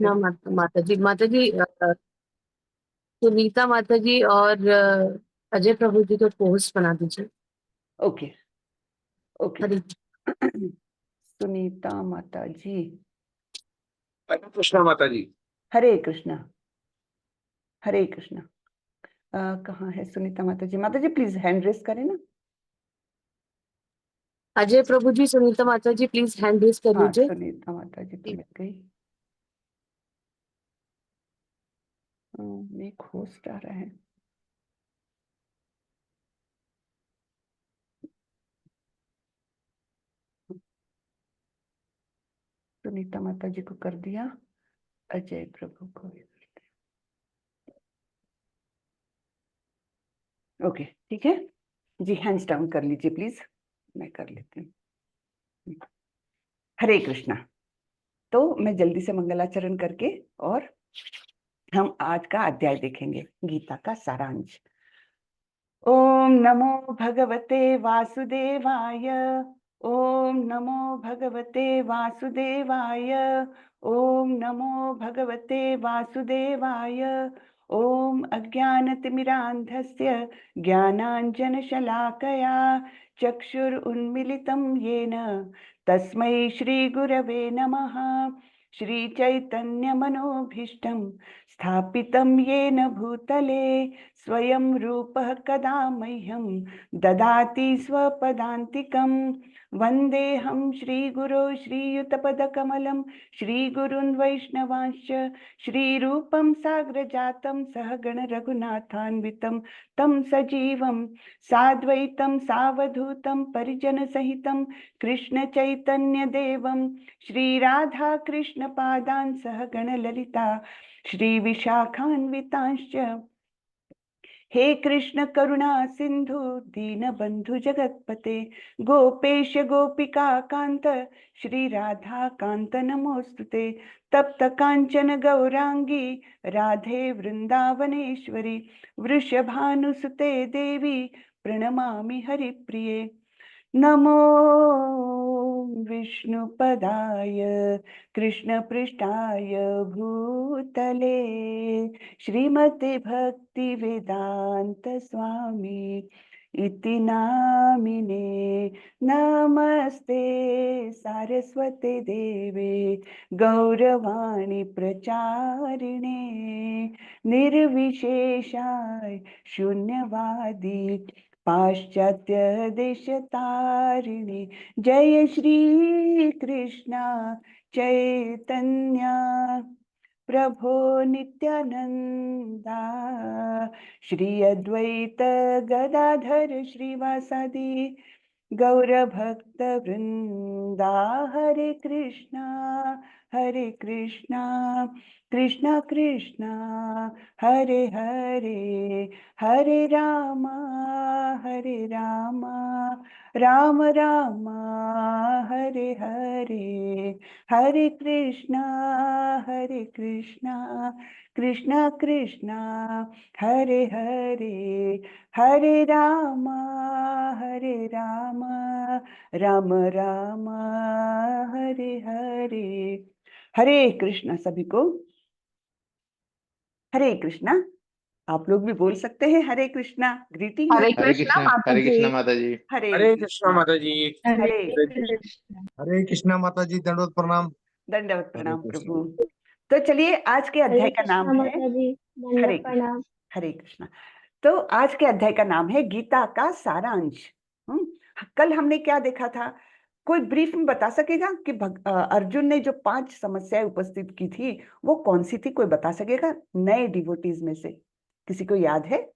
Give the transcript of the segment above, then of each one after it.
कृष्णा माता जी सुनीता माता जी और अजय प्रभु जी को पोस्ट बना दीजिए। Okay okay. हरे सुनीता माता जी। हरे कृष्णा माता जी। हरे कृष्णा। हरे कृष्णा। कहाँ है सुनीता माता जी? माता जी प्लीज हैंड रेस करें ना। अजय प्रभु जी, सुनीता माता जी प्लीज हैंड रेस कर हाँ, लीजिए। सुनीता माता जी तो मिल गई। एक होस्ट आ रहा है। सुनीता माता जी को कर दिया, अजय प्रभु को भी कर दिया। ओके ठीक है जी, हैंड्स डाउन कर लीजिए प्लीज, मैं कर लेती हूँ। हरे कृष्णा। तो मैं जल्दी से मंगलाचरण करके और हम आज का अध्याय देखेंगे, गीता का सारांश। ओम नमो भगवते वासुदेवाय। ओम नमो भगवते वासुदेवाय। ओम नमो भगवते वासुदेवाय। ओम अज्ञानतिमिरान्धस्य ज्ञानाञ्जनशलाकया चक्षुरुन्मिलितं येन तस्मै श्रीगुरवे नमः। श्रीचैतन्यमनोभीष्टं स्थापितं येन भूतले स्वयं रूपः कदा मह्यं ददाति स्वपदान्तिकं। वन्देऽहं श्रीगुरो श्रीयुतपदकमलं श्रीगुरुन् वैष्णवांश्च श्रीरूपं साग्रजातं सहगण रघुनाथान्वितं तं सजीवं साद्वैतं सावधूतं परिजनसहितं कृष्णचैतन्यदेवं श्रीराधाकृष्णपादान् सहगण ललिता श्रीविशाखान्वितांश्च। हे कृष्ण करुणा सिंधु दीनबंधु जगतपते गोपेश गोपिका कांत श्री राधा कांत नमोस्तुते। तप्त कांचन गौरांगी राधे वृंदावनेश्वरी वृषभानुसुते देवी प्रणमामि हरिप्रिये। नमो विष्णुपदाय कृष्णपृष्ठाय भूतले श्रीमते भक्ति वेदांत स्वामी इति नामिने। नमस्ते सारस्वते देवे गौरवाणी प्रचारिणे निर्विशेषाय शून्यवादी पाश्चात्य देशतारिणी। जय श्री कृष्णा चैतन्य प्रभो नित्यानंदा श्री अद्वैत गदाधर श्रीवासादि गौरभक्त वृंदा। हरे कृष्णा कृष्णा कृष्णा हरे हरे हरे रामा राम राम हरे हरे। हरे कृष्णा कृष्णा कृष्णा हरे हरे हरे राम राम राम हरे हरे। हरे कृष्णा सभी को। हरे कृष्णा। आप लोग भी बोल सकते हैं हरे कृष्णा। ग्रीटिंग। हरे कृष्णा माता हरे जी। कृष्णा माता जी। हरे कृष्णा माता जी। हरे हरे कृष्णा माता जी, दंडवत प्रणाम। दंडवत हरे प्रणाम कृष्णा। प्रभु। तो चलिए आज के अध्याय का नाम है माता जी, हरे दंडवत प्रणाम। हरे कृष्णा। तो आज के अध्याय का नाम है गीता का सारांश। कल हमने क्या देखा था? कोई ब्रीफ में बता सकेगा कि अर्जुन ने जो 5 समस्याएं उपस्थित की थी वो कौन सी थी? कोई बता सकेगा नए डिवोटीज में से? किसी को याद है?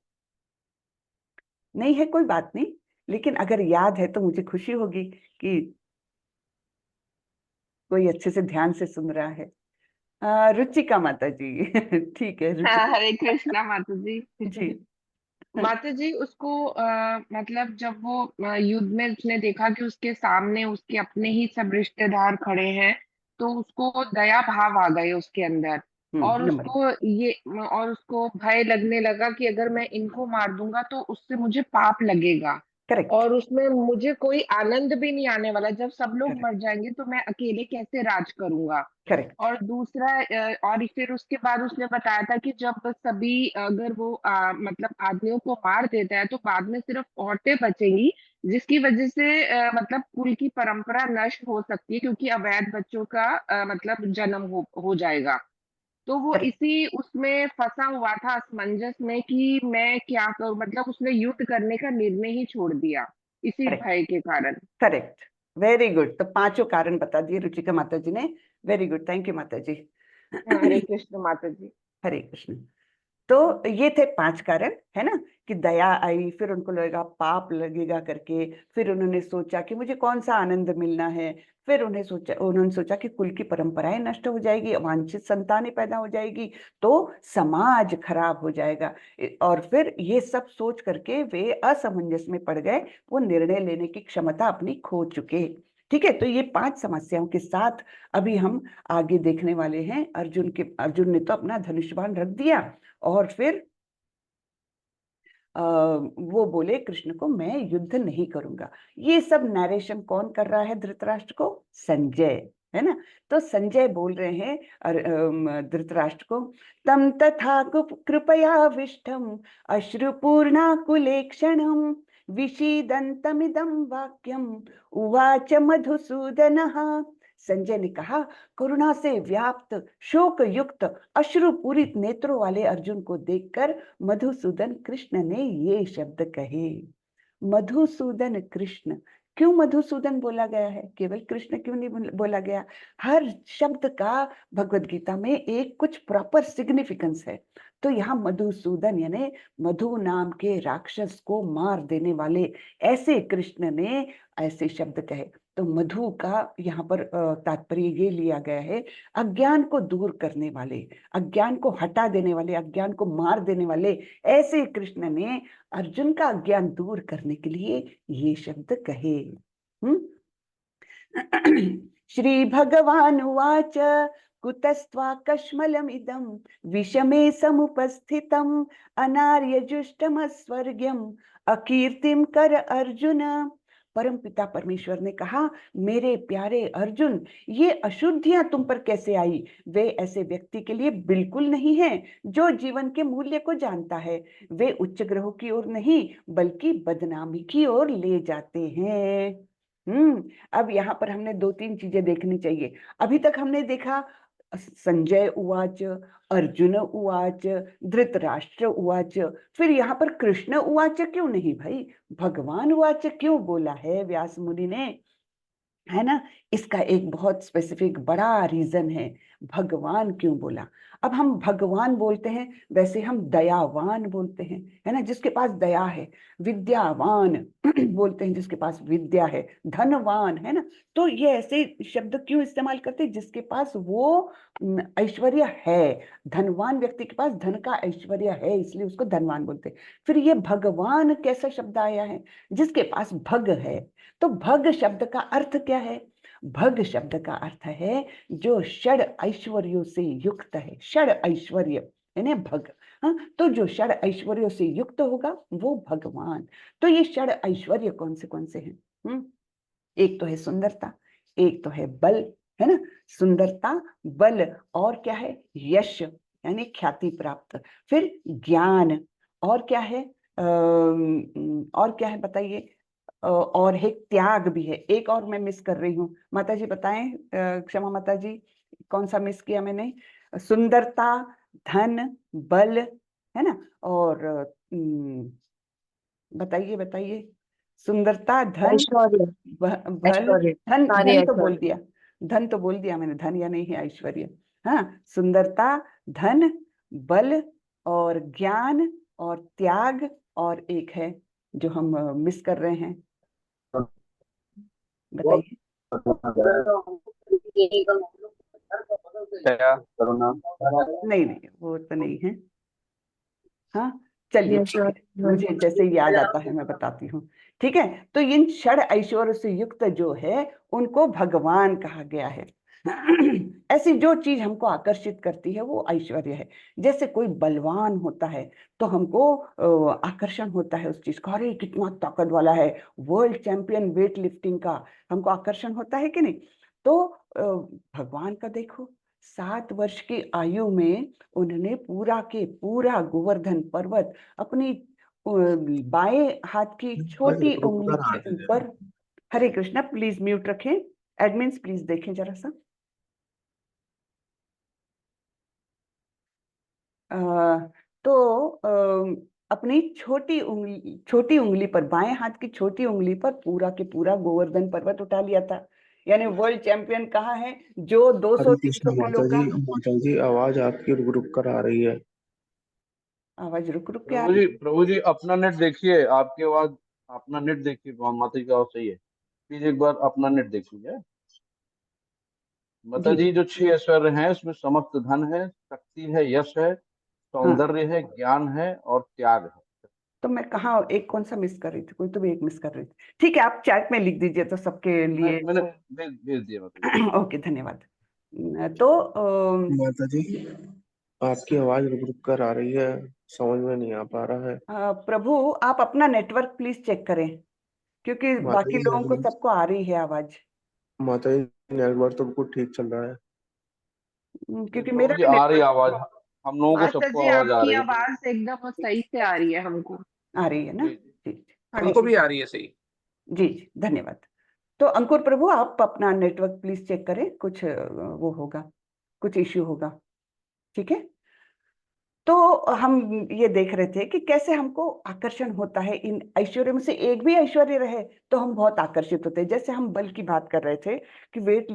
नहीं है, कोई बात नहीं, लेकिन अगर याद है तो मुझे खुशी होगी कि कोई अच्छे से ध्यान से सुन रहा है। रुचिका माता जी। ठीक है रुचिका हरे कृष्णा माता जी। जी। माता जी उसको मतलब जब वो युद्ध में उसने देखा कि उसके सामने उसके अपने ही सब रिश्तेदार खड़े हैं, तो उसको दया भाव आ गए उसके अंदर। और नंबर उसको भय लगने लगा कि अगर मैं इनको मार दूंगा तो उससे मुझे पाप लगेगा। करेक्ट और उसमें मुझे कोई आनंद भी नहीं आने वाला। जब सब लोग करेक्ट मर जाएंगे तो मैं अकेले कैसे राज करूंगा। करेक्ट और दूसरा और फिर उसके बाद उसने बताया था कि जब सभी अगर वो मतलब आदमियों को मार देता है तो बाद में सिर्फ औरतें बचेंगी, जिसकी वजह से मतलब कुल की परंपरा नष्ट हो सकती है, क्योंकि अवैध बच्चों का मतलब जन्म हो जाएगा। तो वो करेक्ट इसी उसमें फंसा हुआ था, असमंजस में कि मैं क्या करूं। मतलब उसने युद्ध करने का निर्णय ही छोड़ दिया इसी करेक्ट भय के कारण। Correct, very good. तो पांचों कारण बता दिए रुचिका माता जी ने। वेरी गुड, थैंक यू माता जी। हरे कृष्ण माता जी। हरे कृष्ण। तो ये थे 5 कारण, है ना, कि दया आई, फिर उनको लगेगा पाप लगेगा करके, फिर उन्होंने सोचा कि मुझे कौन सा आनंद मिलना है, फिर उन्होंने सोचा कि कुल की परंपराएं नष्ट हो जाएगी, अवांछित संतानें पैदा हो जाएगी, तो समाज खराब हो जाएगा। और फिर ये सब सोच करके वे असमंजस में पड़ गए, वो निर्णय लेने की क्षमता अपनी खो चुके। ठीक है, तो ये 5 समस्याओं के साथ अभी हम आगे देखने वाले हैं। अर्जुन ने तो अपना धनुष बाण रख दिया, और फिर वो बोले कृष्ण को, मैं युद्ध नहीं करूंगा। ये सब नरेशन कौन कर रहा है धृतराष्ट्र को? संजय, है ना। तो संजय बोल रहे हैं धृतराष्ट्र को, तम तथा कृपयाविष्टम अश्रुपूर्णाकुलेक्षणम विषीदन्तमिदं वाक्यम उवाच मधुसूदनः। संजय ने कहा, करुणा से व्याप्त शोक युक्त अश्रुपूरित नेत्रों वाले अर्जुन को देखकर मधुसूदन कृष्ण ने ये शब्द कहे। मधुसूदन कृष्ण, क्यों मधुसूदन बोला गया है, केवल कृष्ण क्यों नहीं बोला गया? हर शब्द का भगवत गीता में एक कुछ प्रॉपर सिग्निफिकेंस है। तो यहाँ मधुसूदन यानी मधु नाम के राक्षस को मार देने वाले ऐसे कृष्ण ने ऐसे शब्द कहे। तो मधु का यहाँ पर तात्पर्य ये लिया गया है, अज्ञान को दूर करने वाले, अज्ञान को हटा देने वाले, अज्ञान को मार देने वाले ऐसे कृष्ण ने अर्जुन का अज्ञान दूर करने के लिए ये शब्द कहे। श्री भगवान उवाच, कुतस्त्वाकश्मलमिदं विषमे समुपस्थितम् अनार्यजुष्टमस्वर्ग्यम् अकीर्तिं कर अर्जुन। परम पिता परमेश्वर ने कहा, मेरे प्यारे अर्जुन, ये अशुद्धियां तुम पर कैसे आई? वे ऐसे व्यक्ति के लिए बिल्कुल नहीं है जो जीवन के मूल्य को जानता है। वे उच्च ग्रहों की ओर नहीं बल्कि बदनामी की ओर ले जाते हैं। अब यहाँ पर हमने 2-3 चीजें देखनी चाहिए। अभी तक हमने देखा संजय उवाच, अर्जुन उवाच, धृतराष्ट्र उवाच, फिर यहाँ पर कृष्ण उवाच क्यों नहीं भाई? भगवान उवाच क्यों बोला है व्यास मुनि ने, है ना? इसका एक बहुत स्पेसिफिक बड़ा रीजन है, भगवान क्यों बोला। अब हम भगवान बोलते हैं, वैसे हम दयावान बोलते हैं, है ना, जिसके पास दया है। विद्यावान बोलते हैं जिसके पास विद्या है। धनवान, है ना। तो ये ऐसे शब्द क्यों इस्तेमाल करते हैं? जिसके पास वो ऐश्वर्य है। धनवान व्यक्ति के पास धन का ऐश्वर्य है, इसलिए उसको धनवान बोलते हैं। फिर ये भगवान कैसा शब्द आया है? जिसके पास भग है। तो भग शब्द का अर्थ क्या है? भग शब्द का अर्थ है जो षड ऐश्वर्यों से युक्त है। षड ऐश्वर्य यानी भग। हाँ, तो जो षड ऐश्वर्यों से युक्त होगा वो भगवान। तो ये षड ऐश्वर्य कौन से हैं? एक तो है सुंदरता, एक तो है बल, है ना। सुंदरता, बल, और क्या है? यश यानी ख्याति प्राप्त, फिर ज्ञान, और क्या है? और क्या है बताइए? और एक त्याग भी है। एक और मैं मिस कर रही हूँ, माता जी बताएं, क्षमा माता जी, कौन सा मिस किया मैंने? सुंदरता, धन, बल, है ना, और बताइए बताइए। सुंदरता, धन, ऐश्वर्य। बल, ऐश्वर्य, धन। सारे धन तो बोल ऐश्वर्य। दिया, धन तो बोल दिया मैंने, धन या नहीं है ऐश्वर्य। हाँ, सुंदरता, धन, बल, और ज्ञान, और त्याग, और एक है जो हम मिस कर रहे हैं, बताइए। दया, करुणा। नहीं नहीं, वो तो नहीं है। हाँ, चलिए यश ठीक और है, मुझे जैसे याद आता है मैं बताती हूँ। ठीक है, तो इन षड ऐश्वर्य से युक्त जो है उनको भगवान कहा गया है। ऐसी जो चीज हमको आकर्षित करती है वो ऐश्वर्य है। जैसे कोई बलवान होता है तो हमको आकर्षण होता है उस चीज का, अरे कितना ताकत वाला है, वर्ल्ड चैंपियन वेट लिफ्टिंग का, हमको आकर्षण होता है कि नहीं। तो भगवान का देखो, 7 वर्ष की आयु में उन्होंने पूरा के पूरा गोवर्धन पर्वत अपनी बाएं हाथ की छोटी रुक उंगली कर आ के ऊपर। हरे कृष्णा, प्लीज म्यूट रखें, एडमिन्स प्लीज देखें जरा सा। तो अपनी छोटी उंगली पर, बाएं हाथ की छोटी उंगली पर पूरा के पूरा गोवर्धन पर्वत उठा लिया था। यानी वर्ल्ड चैंपियन कहाँ है, जो हरे 200-300 कृष्णा किलो का। माता जी आवाज आपकी रुक रुक कर आ रही है। आवाज रुक रुक के आ रही। प्रभु जी अपना नेट देखिए, आपकी आवाज, अपना नेट देखिए, माता जी की आवाज सही है। प्लीज एक बार अपना नेट देखिए। माता जी जी, जो 6 ऐश्वर्य हैं उसमें समस्त धन है, शक्ति है, यश है, हाँ, सौंदर्य है, ज्ञान है और त्याग है। तो मैं कहाँ एक कौन सा मिस कर रही थी, कोई तो भी एक मिस कर रही थी। ठीक है, आप चैट में लिख दीजिए तो सबके लिए। मैंने भेज दिया माता जी। ओके, धन्यवाद। तो माता जी आपकी आवाज रुक रुक कर आ रही है, समझ में नहीं आ पा रहा है। प्रभु आप अपना नेटवर्क प्लीज चेक करें, क्योंकि माता बाकी जी लोगों को सबको आ रही है आवाज। माता जी नेटवर्क तो बिल्कुल ठीक चल रहा है। क्योंकि प्रभु मेरा जी भी आ रही नेटवर्क आवाज, हम लोगों को माता सबको जी आवाज आ आपकी रही है। आवाज एकदम सही से आ रही है हमको। आ रही है ना। जी, जी जी, हमको ओके, भी आ रही है सही। जी जी, धन्यवाद। तो अंकुर प्रभु आप अपना नेटवर्क प्लीज चेक करें, कुछ वो होगा, कुछ इश्यू होगा। ठीक है। तो हम ये देख रहे थे कि कैसे हमको आकर्षण होता है इन ऐश्वर्य में से एक भी ऐश्वर्य रहे तो हम बहुत आकर्षित होते हैं। जैसे हम बल की बात कर रहे थे कि वेट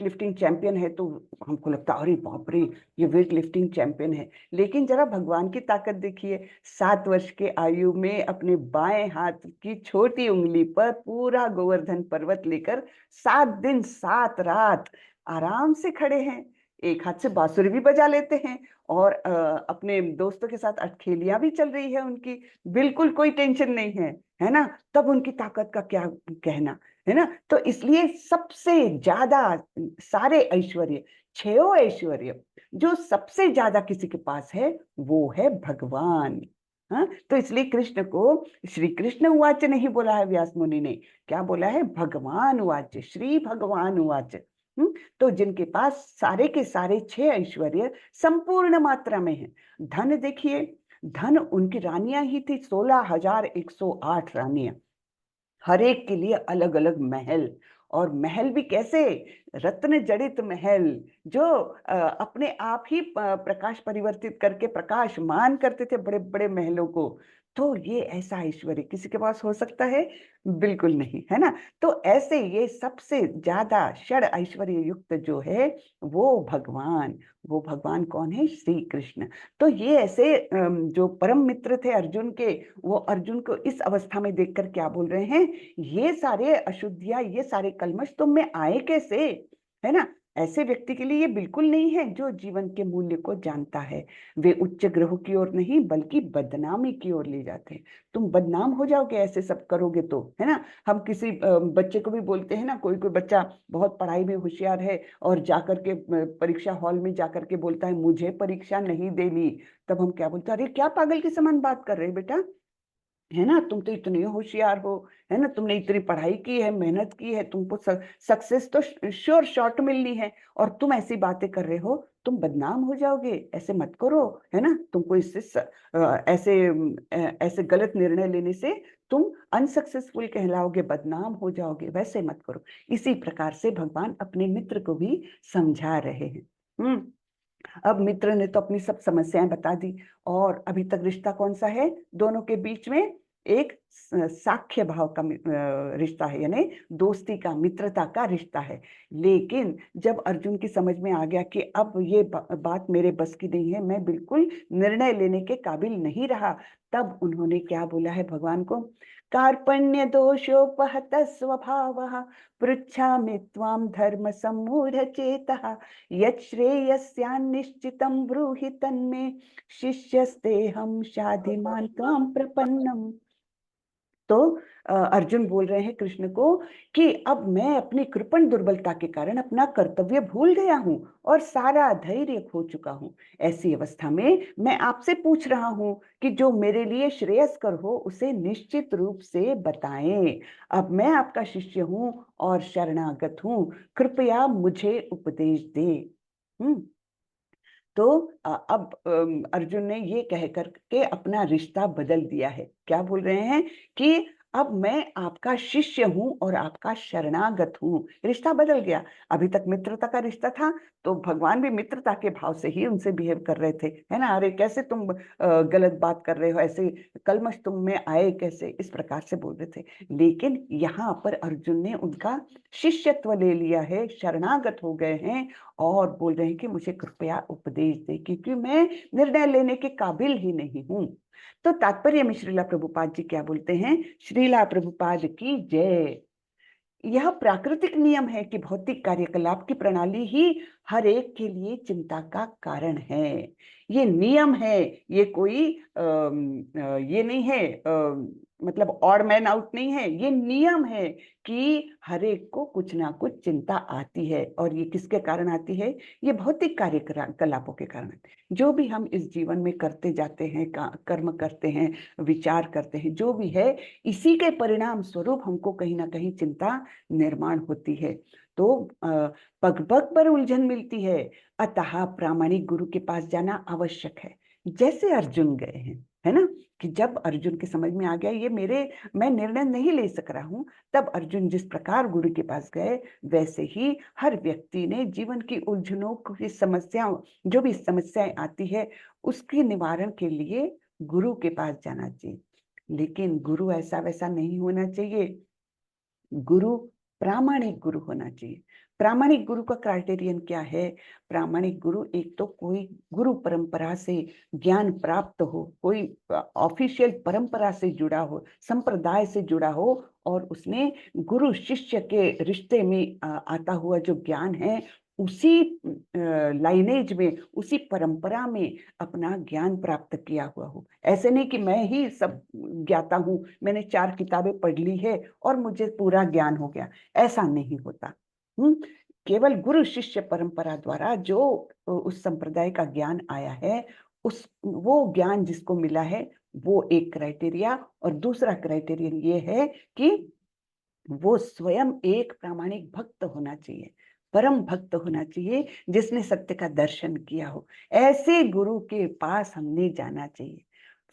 लिफ्टिंग चैंपियन है, तो हमको लगता है अरे बाप रे ये वेट लिफ्टिंग चैंपियन है। लेकिन जरा भगवान की ताकत देखिए, 7 वर्ष के आयु में अपने बाएं हाथ की छोटी उंगली पर पूरा गोवर्धन पर्वत लेकर 7 दिन 7 रात आराम से खड़े हैं। एक हाथ से बांसुरी भी बजा लेते हैं और अपने दोस्तों के साथ अटखेलियां भी चल रही है उनकी, बिल्कुल कोई टेंशन नहीं है, है ना। तब उनकी ताकत का क्या कहना, है ना। तो इसलिए सबसे ज्यादा सारे ऐश्वर्य, 6 ऐश्वर्य जो सबसे ज्यादा किसी के पास है वो है भगवान। हाँ, तो इसलिए कृष्ण को श्री कृष्ण उवाच नहीं बोला है व्यास मुनि ने, क्या बोला है, भगवान उवाच, श्री भगवान उवाच। तो जिनके पास सारे के सारे 6 ऐश्वर्य संपूर्ण मात्रा में है। धन देखिए, धन उनकी रानियां ही थी, 16,108 रानियां, हर एक के लिए अलग अलग महल। और महल भी कैसे, रत्न जड़ित महल, जो अपने आप ही प्रकाश परिवर्तित करके प्रकाशमान करते थे बड़े बड़े महलों को। तो ये ऐसा ऐश्वर्य किसी के पास हो सकता है, बिल्कुल नहीं, है ना। तो ऐसे ये सबसे ज्यादा षड ऐश्वर्य युक्त जो है वो भगवान कौन है, श्री कृष्ण। तो ये ऐसे जो परम मित्र थे अर्जुन के, वो अर्जुन को इस अवस्था में देखकर क्या बोल रहे हैं, ये सारे अशुद्धियां, ये सारे कलमश तुम में आए कैसे, है ना। ऐसे व्यक्ति के लिए ये बिल्कुल नहीं है जो जीवन के मूल्य को जानता है। वे उच्च ग्रह की ओर नहीं बल्कि बदनामी की ओर ले जाते हैं। तुम बदनाम हो जाओगे ऐसे सब करोगे तो, है ना। हम किसी बच्चे को भी बोलते हैं ना, कोई कोई बच्चा बहुत पढ़ाई में होशियार है और जाकर के परीक्षा हॉल में जाकर के बोलता है मुझे परीक्षा नहीं देनी, तब हम क्या बोलते हैं, अरे क्या पागल के समान बात कर रहे बेटा, है ना, तुम तो इतने होशियार हो, है ना, तुमने इतनी पढ़ाई की है, मेहनत की है, तुमको सक्सेस तो श्योर शॉर्ट मिलनी है, और तुम ऐसी बातें कर रहे हो, तुम बदनाम हो जाओगे, ऐसे मत करो, है ना। तुमको इससे ऐसे गलत निर्णय लेने से तुम अनसक्सेसफुल कहलाओगे, बदनाम हो जाओगे, वैसे मत करो। इसी प्रकार से भगवान अपने मित्र को भी समझा रहे हैं। अब मित्र ने तो अपनी सब समस्याएं बता दी, और अभी तक रिश्ता कौन सा है दोनों के बीच में, एक साख्य भाव का रिश्ता है, यानी दोस्ती का, मित्रता का रिश्ता है। लेकिन जब अर्जुन की समझ में आ गया कि अब ये बात मेरे बस की नहीं है, मैं बिल्कुल निर्णय लेने के काबिल नहीं रहा, तब उन्होंने क्या बोला है भगवान को, कार्पण्य दोषोपहत स्वभावः पृच्छामि त्वां धर्म सम्मूढ़ चेतः यच्छ्रेयस्यान्निश्चितं ब्रूहि तन्मे शिष्यस्तेऽहं शाधिमान् त्वां प्रपन्नम्। तो अर्जुन बोल रहे हैं कृष्ण को कि अब मैं अपनी कृपण दुर्बलता के कारण अपना कर्तव्य भूल गया हूं और सारा धैर्य खो चुका हूं। ऐसी अवस्था में मैं आपसे पूछ रहा हूं कि जो मेरे लिए श्रेयस्कर हो उसे निश्चित रूप से बताएं। अब मैं आपका शिष्य हूं और शरणागत हूं, कृपया मुझे उपदेश दे। तो अब अर्जुन ने ये कह करके अपना रिश्ता बदल दिया है। क्या बोल रहे हैं कि अब मैं आपका शिष्य हूं और आपका शरणागत हूं। रिश्ता बदल गया। अभी तक मित्रता का रिश्ता था, तो भगवान भी मित्रता के भाव से ही उनसे बिहेव कर रहे थे, है ना। अरे कैसे तुम गलत बात कर रहे हो, ऐसे कलमश तुम में आए कैसे, इस प्रकार से बोल रहे थे। लेकिन यहाँ पर अर्जुन ने उनका शिष्यत्व ले लिया है, शरणागत हो गए हैं और बोल रहे हैं कि मुझे कृपया उपदेश दे, क्योंकि मैं निर्णय लेने के काबिल ही नहीं हूं। तो तात्पर्य में श्रीला प्रभुपाद जी क्या बोलते हैं, श्रीला प्रभुपाद की जय। यह प्राकृतिक नियम है कि भौतिक कार्यकलाप की प्रणाली ही हर एक के लिए चिंता का कारण है। ये नियम है, ये कोई ये नहीं है, मतलब ऑड मैन आउट नहीं है, ये नियम है कि हर एक को कुछ ना कुछ चिंता आती है। और ये किसके कारण आती है, ये भौतिक कार्यकलापों के कारण आती है। जो भी हम इस जीवन में करते जाते हैं, कर्म करते हैं, विचार करते हैं, जो भी है, इसी के परिणाम स्वरूप हमको कहीं ना कहीं चिंता निर्माण होती है। तो पग पग पर उलझन मिलती है, अतः प्रामाणिक गुरु के पास जाना आवश्यक है। जैसे अर्जुन गए हैं, है ना, कि जब अर्जुन के समझ में आ गया ये मैं निर्णय नहीं ले सक रहा हूं, तब अर्जुन जिस प्रकार गुरु के पास गए, वैसे ही हर व्यक्ति ने जीवन की उलझनों की समस्याओं, जो भी समस्याएं आती है, उसके निवारण के लिए गुरु के पास जाना चाहिए। लेकिन गुरु ऐसा वैसा नहीं होना चाहिए, गुरु प्रामाणिक गुरु होना चाहिए। प्रामाणिक गुरु का क्राइटेरियन क्या है, प्रामाणिक गुरु एक तो कोई गुरु परंपरा से ज्ञान प्राप्त हो, कोई ऑफिशियल परंपरा से जुड़ा हो, संप्रदाय से जुड़ा हो, और उसने गुरु शिष्य के रिश्ते में आता हुआ जो ज्ञान है, उसी लाइनेज में, उसी परंपरा में अपना ज्ञान प्राप्त किया हुआ हो। ऐसे नहीं कि मैं ही सब ज्ञाता हूं, मैंने 4 किताबें पढ़ ली है और मुझे पूरा ज्ञान हो गया, ऐसा नहीं होता। केवल गुरु शिष्य परंपरा द्वारा जो उस संप्रदाय का ज्ञान आया है, वो ज्ञान जिसको मिला है, वो एक क्राइटेरिया। और दूसरा क्राइटेरियन ये है कि वो स्वयं एक प्रामाणिक भक्त होना चाहिए, परम भक्त होना चाहिए, जिसने सत्य का दर्शन किया हो। ऐसे गुरु के पास हमने जाना चाहिए।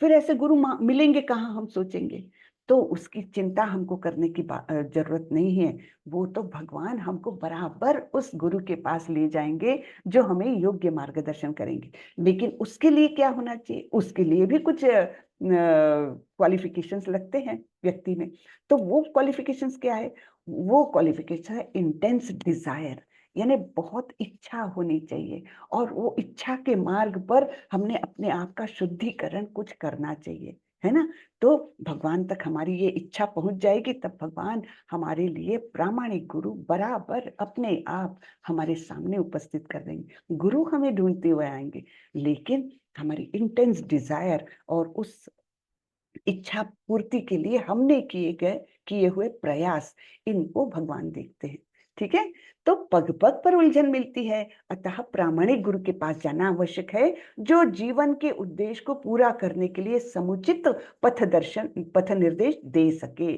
फिर ऐसे गुरु मिलेंगे कहाँ, हम सोचेंगे, तो उसकी चिंता हमको करने की जरूरत नहीं है। वो तो भगवान हमको बराबर उस गुरु के पास ले जाएंगे जो हमें योग्य मार्गदर्शन करेंगे। लेकिन उसके लिए क्या होना चाहिए, उसके लिए भी कुछ क्वालिफिकेशंस लगते हैं व्यक्ति में। तो वो क्वालिफिकेशंस क्या है, वो क्वालिफिकेशन है इंटेंस डिजायर, यानी बहुत इच्छा होनी चाहिए, और वो इच्छा के मार्ग पर हमने अपने आप का शुद्धिकरण कुछ करना चाहिए, है ना। तो भगवान तक हमारी ये इच्छा पहुंच जाएगी, तब भगवान हमारे लिए प्रामाणिक गुरु बराबर अपने आप हमारे सामने उपस्थित कर देंगे। गुरु हमें ढूंढते हुए आएंगे, लेकिन हमारी इंटेंस डिजायर और उस इच्छा पूर्ति के लिए हमने किए हुए प्रयास, इनको भगवान देखते हैं। ठीक है, तो पग पग पर उलझन मिलती है, अतः प्रामाणिक गुरु के पास जाना आवश्यक है, जो जीवन के उद्देश्य को पूरा करने के लिए समुचित पथ निर्देश दे सके।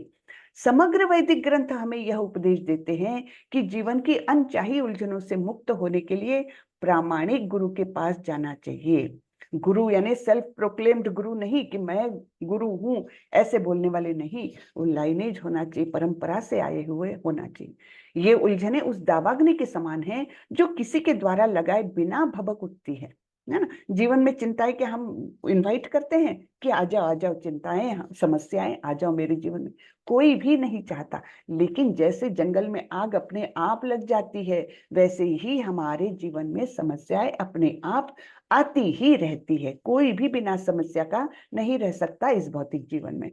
समग्र वैदिक ग्रंथ हमें यह उपदेश देते हैं कि जीवन की अनचाही उलझनों से मुक्त होने के लिए प्रामाणिक गुरु के पास जाना चाहिए। गुरु यानी सेल्फ प्रोक्लेम्ड गुरु नहीं, कि मैं गुरु हूं ऐसे बोलने वाले नहीं, वो लाइनेज होना चाहिए, परंपरा से आए हुए होना चाहिए। ये उलझने उस दावाग्नि के समान है जो किसी के द्वारा लगाए बिना भभक उठती है ना। जीवन में चिंताएं के हम इनवाइट करते हैं कि आ जाओ चिंताएं, समस्याएं आ जाओ मेरे जीवन में, कोई भी नहीं चाहता। लेकिन जैसे जंगल में आग अपने आप लग जाती है, वैसे ही हमारे जीवन में समस्याएं अपने आप आती ही रहती है। कोई भी बिना समस्या का नहीं रह सकता इस भौतिक जीवन में।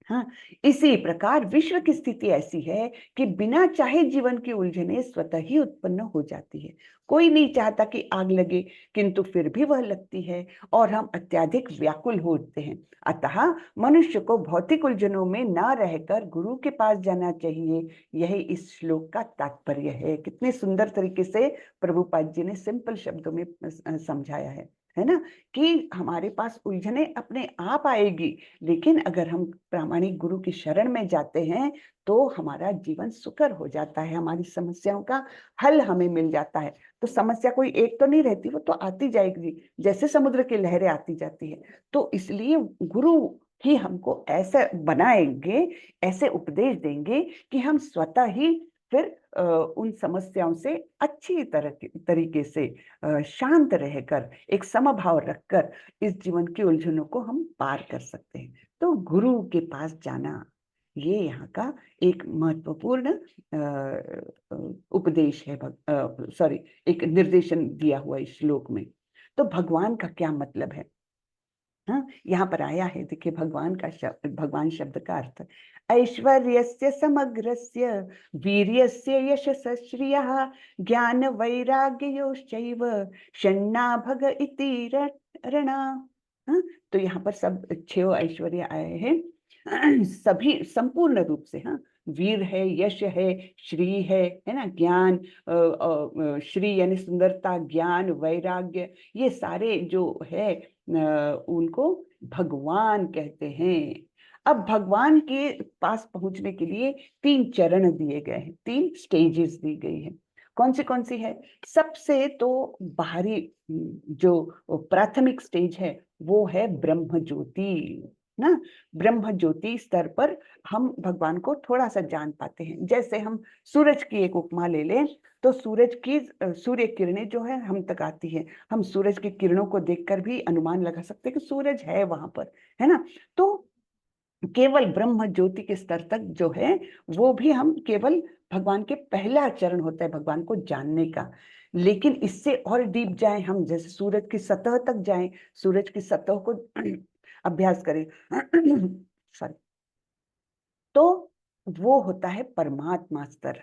हाँ, इसी प्रकार विश्व की स्थिति ऐसी है कि बिना चाहे जीवन की उलझने स्वतः ही उत्पन्न हो जाती है। कोई नहीं चाहता कि आग लगे, किंतु फिर भी वह लगती है और हम अत्यधिक व्याकुल हो उठते हैं। अतः मनुष्य को भौतिक उलझनों में न रहकर गुरु के पास जाना चाहिए। यही इस श्लोक का तात्पर्य है। कितने सुंदर तरीके से प्रभुपाद जी ने सिंपल शब्दों में समझाया है ना, कि हमारे पास उलझने अपने आप आएगी, लेकिन अगर हम प्रामाणिक गुरु की शरण में जाते हैं तो हमारा जीवन सुकर हो जाता है, हमारी समस्याओं का हल हमें मिल जाता है। तो समस्या कोई एक तो नहीं रहती, वो तो आती जाएगी, जैसे समुद्र की लहरें आती जाती है। तो इसलिए गुरु ही हमको ऐसा बनाएंगे, ऐसे उपदेश देंगे कि हम स्वतः ही फिर उन समस्याओं से अच्छी तरीके से शांत रहकर, एक समभाव रखकर इस जीवन की उलझनों को हम पार कर सकते हैं। तो गुरु के पास जाना, ये यहाँ का एक महत्वपूर्ण उपदेश है, सॉरी, एक निर्देशन दिया हुआ इस श्लोक में। तो भगवान का क्या मतलब है? हाँ, यहाँ पर आया है, देखिए भगवान का शब्द, भगवान शब्द का अर्थ, ऐश्वर्यस्य समग्रस्य वीर्यस्य यशस्य श्रियः ज्ञान वैराग्ययोश्चैव षण्णा भग इति रणा। हाँ, तो यहाँ पर सब 6 ऐश्वर्य आए हैं, सभी संपूर्ण रूप से। हाँ, वीर है, यश है, श्री है ना, ज्ञान, श्री यानी सुंदरता, ज्ञान, वैराग्य, ये सारे जो है उनको भगवान कहते हैं। अब भगवान के पास पहुंचने के लिए 3 चरण दिए गए हैं, 3 स्टेजेस दी गई है। कौन सी है? सबसे तो बाहरी जो प्राथमिक स्टेज है वो है ब्रह्म ज्योति ना। ब्रह्म ज्योति स्तर पर हम भगवान को थोड़ा सा जान पाते हैं। जैसे हम सूरज की एक उपमा ले लें, तो सूरज की सूर्य किरणें जो है हम तक आती है, हम सूरज की किरणों को देखकर भी अनुमान लगा सकते हैं कि सूरज है वहां पर, है ना। तो केवल ब्रह्म ज्योति के स्तर तक जो है वो भी हम केवल भगवान के पहला चरण होता है भगवान को जानने का। लेकिन इससे और डीप जाएं हम, जैसे सूरज की सतह तक जाएं, सूरज की सतह को अभ्यास करें सॉरी, तो वो होता है परमात्मा स्तर।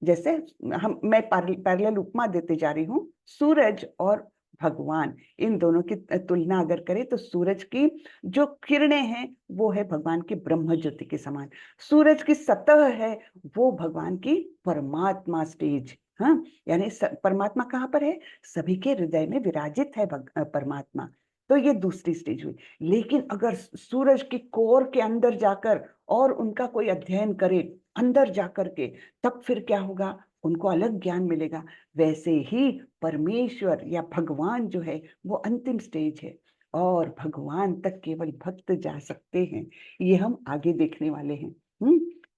जैसे मैं पैरेलल उपमा देते जा रही हूँ, सूरज और भगवान, इन दोनों की तुलना अगर करें तो सूरज की जो किरणें हैं वो है भगवान की ब्रह्म ज्योति के समान, सूरज की सतह है वो भगवान की परमात्मा स्टेज। हाँ, यानी परमात्मा कहाँ पर है? सभी के हृदय में विराजित है परमात्मा। तो ये दूसरी स्टेज हुई। लेकिन अगर सूरज की कोर के अंदर जाकर और उनका कोई अध्ययन करे, अंदर जाकर के, तब फिर क्या होगा? उनको अलग ज्ञान मिलेगा। वैसे ही परमेश्वर या भगवान जो है वो अंतिम स्टेज है, और भगवान तक केवल भक्त जा सकते हैं। ये हम आगे देखने वाले हैं।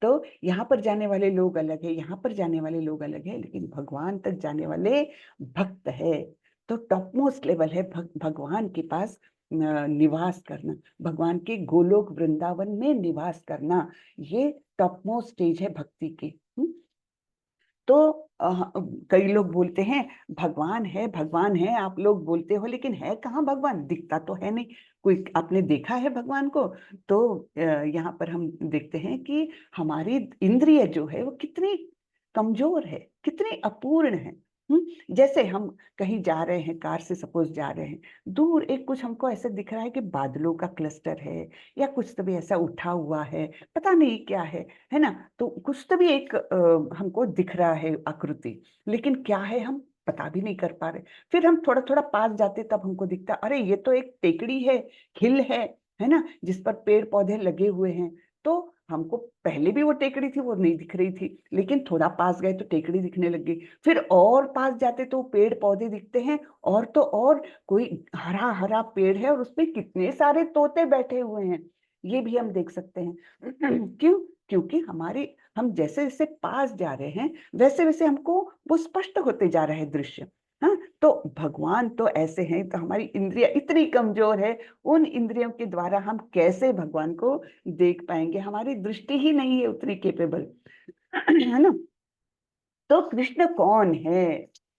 तो यहाँ पर जाने वाले लोग अलग है, यहाँ पर जाने वाले लोग अलग है, लेकिन भगवान तक जाने वाले भक्त है। तो टॉप मोस्ट लेवल है भगवान के पास निवास करना, भगवान के गोलोक वृंदावन में निवास करना, ये टॉप मोस्ट स्टेज है भक्ति की। तो कई लोग बोलते हैं भगवान है, भगवान है, आप लोग बोलते हो, लेकिन है कहाँ भगवान? दिखता तो है नहीं। कोई आपने देखा है भगवान को? तो यहाँ पर हम देखते हैं कि हमारी इंद्रिय जो है वो कितनी कमजोर है, कितनी अपूर्ण है। जैसे हम कहीं जा रहे हैं, कार से सपोज जा रहे हैं, दूर एक कुछ हमको ऐसा दिख रहा है कि बादलों का क्लस्टर है, या कुछ तो भी ऐसा उठा हुआ है, पता नहीं क्या है ना। तो कुछ तो भी एक हमको दिख रहा है आकृति, लेकिन क्या है हम पता भी नहीं कर पा रहे। फिर हम थोड़ा थोड़ा पास जाते तब हमको दिखता, अरे ये तो एक टेकड़ी है, हिल है ना, जिस पर पेड़ पौधे लगे हुए हैं। तो हमको पहले भी वो टेकड़ी थी, वो नहीं दिख रही थी, लेकिन थोड़ा पास गए तो टेकड़ी दिखने लग गई। फिर और पास जाते तो पेड़ पौधे दिखते हैं, और तो और कोई हरा हरा पेड़ है और उसमें कितने सारे तोते बैठे हुए हैं, ये भी हम देख सकते हैं। क्यों? क्योंकि हम जैसे जैसे पास जा रहे हैं वैसे वैसे हमको वो स्पष्ट होते जा रहा है दृश्य। हाँ, तो भगवान तो ऐसे हैं। तो हमारी इंद्रिय इतनी कमजोर है, उन इंद्रियों के द्वारा हम कैसे भगवान को देख पाएंगे? हमारी दृष्टि ही नहीं है उतनी केपेबल, है ना। तो कृष्ण कौन है?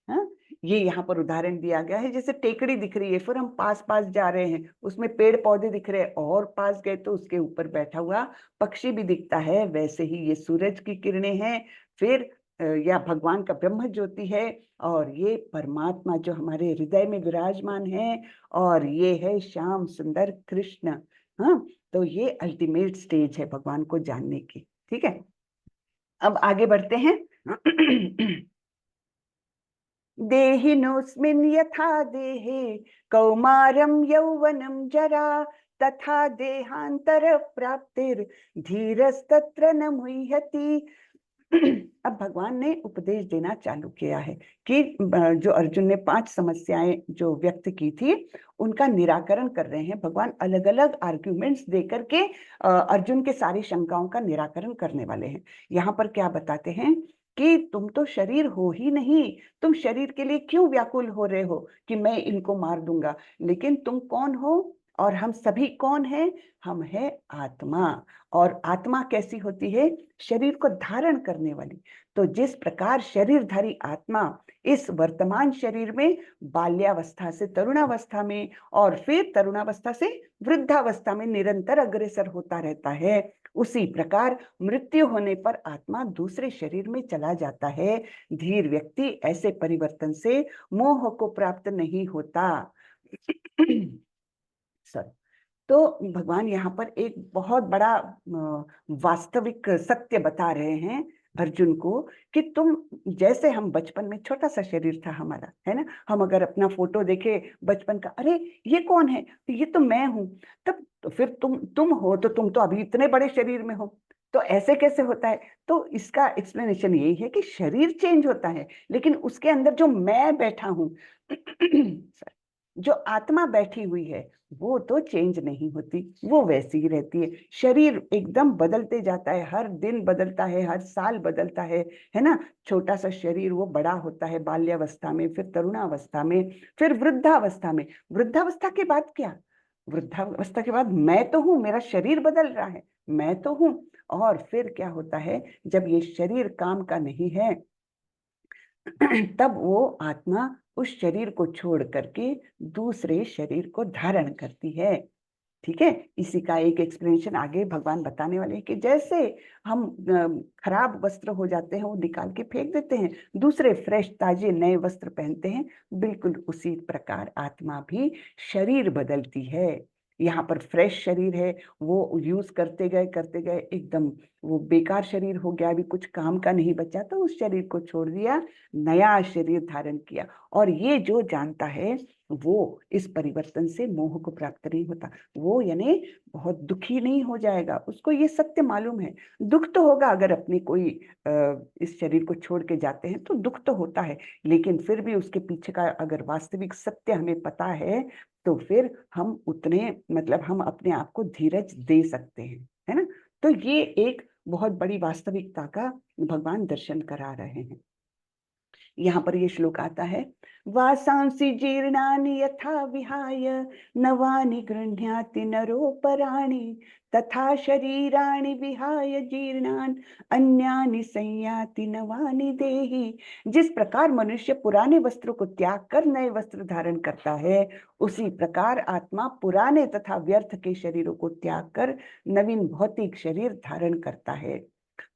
हाँ, ये यहाँ पर उदाहरण दिया गया है, जैसे टेकड़ी दिख रही है, फिर हम पास पास जा रहे हैं, उसमें पेड़ पौधे दिख रहे हैं, और पास गए तो उसके ऊपर बैठा हुआ पक्षी भी दिखता है। वैसे ही ये सूरज की किरणें हैं, फिर या भगवान का ब्रह्म ज्योति है, और ये परमात्मा जो हमारे हृदय में विराजमान है, और ये है श्याम सुंदर कृष्ण। हाँ, तो ये अल्टीमेट स्टेज है भगवान को जानने की। ठीक है, अब आगे बढ़ते हैं। देहिनोऽस्मिन् यथा देहे कौमारं यौवनं जरा तथा देहांतर प्राप्तिर धीरस्तत्र न मुह्यति। अब भगवान ने उपदेश देना चालू किया है कि जो अर्जुन ने 5 समस्याएं जो व्यक्त की थी उनका निराकरण कर रहे हैं भगवान। अलग अलग आर्ग्यूमेंट्स देकर के अर्जुन के सारी शंकाओं का निराकरण करने वाले हैं। यहाँ पर क्या बताते हैं कि तुम तो शरीर हो ही नहीं, तुम शरीर के लिए क्यों व्याकुल हो रहे हो कि मैं इनको मार दूंगा। लेकिन तुम कौन हो, और हम सभी कौन हैं? हम है आत्मा। और आत्मा कैसी होती है? शरीर को धारण करने वाली। तो जिस प्रकार शरीरधारी आत्मा इस वर्तमान शरीर में बाल्यावस्था से तरुणावस्था में, और फिर तरुणावस्था से वृद्धावस्था में निरंतर अग्रसर होता रहता है, उसी प्रकार मृत्यु होने पर आत्मा दूसरे शरीर में चला जाता है। धीर व्यक्ति ऐसे परिवर्तन से मोह को प्राप्त नहीं होता। सर, तो भगवान यहाँ पर एक बहुत बड़ा वास्तविक सत्य बता रहे हैं अर्जुन को कि तुम, जैसे हम बचपन में छोटा सा शरीर था हमारा, है ना, हम अगर अपना फोटो देखे बचपन का, अरे ये कौन है, तो ये तो मैं हूं, तब तो फिर तुम हो, तो तुम तो अभी इतने बड़े शरीर में हो, तो ऐसे कैसे होता है? तो इसका एक्सप्लेनेशन यही है कि शरीर चेंज होता है, लेकिन उसके अंदर जो मैं बैठा हूं जो आत्मा बैठी हुई है वो तो चेंज नहीं होती, वो वैसी ही रहती है। शरीर एकदम बदलते जाता है, हर दिन बदलता है, हर साल बदलता है ना। छोटा सा शरीर वो बड़ा होता है बाल्यावस्था में, फिर तरुणावस्था में, फिर वृद्धावस्था में। वृद्धावस्था के बाद क्या? वृद्धावस्था के बाद मैं तो हूं, मेरा शरीर बदल रहा है, मैं तो हूं। और फिर क्या होता है, जब ये शरीर काम का नहीं है तब वो आत्मा उस शरीर को छोड़ करके दूसरे शरीर को धारण करती है। ठीक है, इसी का एक एक्सप्लेनेशन आगे भगवान बताने वाले हैं कि जैसे हम खराब वस्त्र हो जाते हैं वो निकाल के फेंक देते हैं, दूसरे फ्रेश ताजे नए वस्त्र पहनते हैं, बिल्कुल उसी प्रकार आत्मा भी शरीर बदलती है। यहाँ पर फ्रेश शरीर है, वो यूज करते गए एकदम वो बेकार शरीर हो गया, अभी कुछ काम का नहीं बचा, तो उस शरीर को छोड़ दिया, नया शरीर धारण किया। और ये जो जानता है वो इस परिवर्तन से मोह को प्राप्त नहीं होता, वो यानी बहुत दुखी नहीं हो जाएगा। उसको ये सत्य मालूम है, दुख तो होगा, अगर अपने कोई इस शरीर को छोड़ के जाते हैं तो दुख तो होता है, लेकिन फिर भी उसके पीछे का अगर वास्तविक सत्य हमें पता है तो फिर हम उतने, मतलब हम अपने आप को धीरज दे सकते हैं, है ना। तो ये एक बहुत बड़ी वास्तविकता का भगवान दर्शन करा रहे हैं। यहाँ पर ये श्लोक आता है, वासांसि जीर्णानि यथा विहाय नवानि गृह्णाति नरोपराणि तथा शरीराणि विहाय जीर्णान अन्यानि संयाति नवानि देहि। जिस प्रकार मनुष्य पुराने वस्त्रों को त्याग कर नए वस्त्र धारण करता है, उसी प्रकार आत्मा पुराने तथा व्यर्थ के शरीरों को त्याग कर नवीन भौतिक शरीर धारण करता है।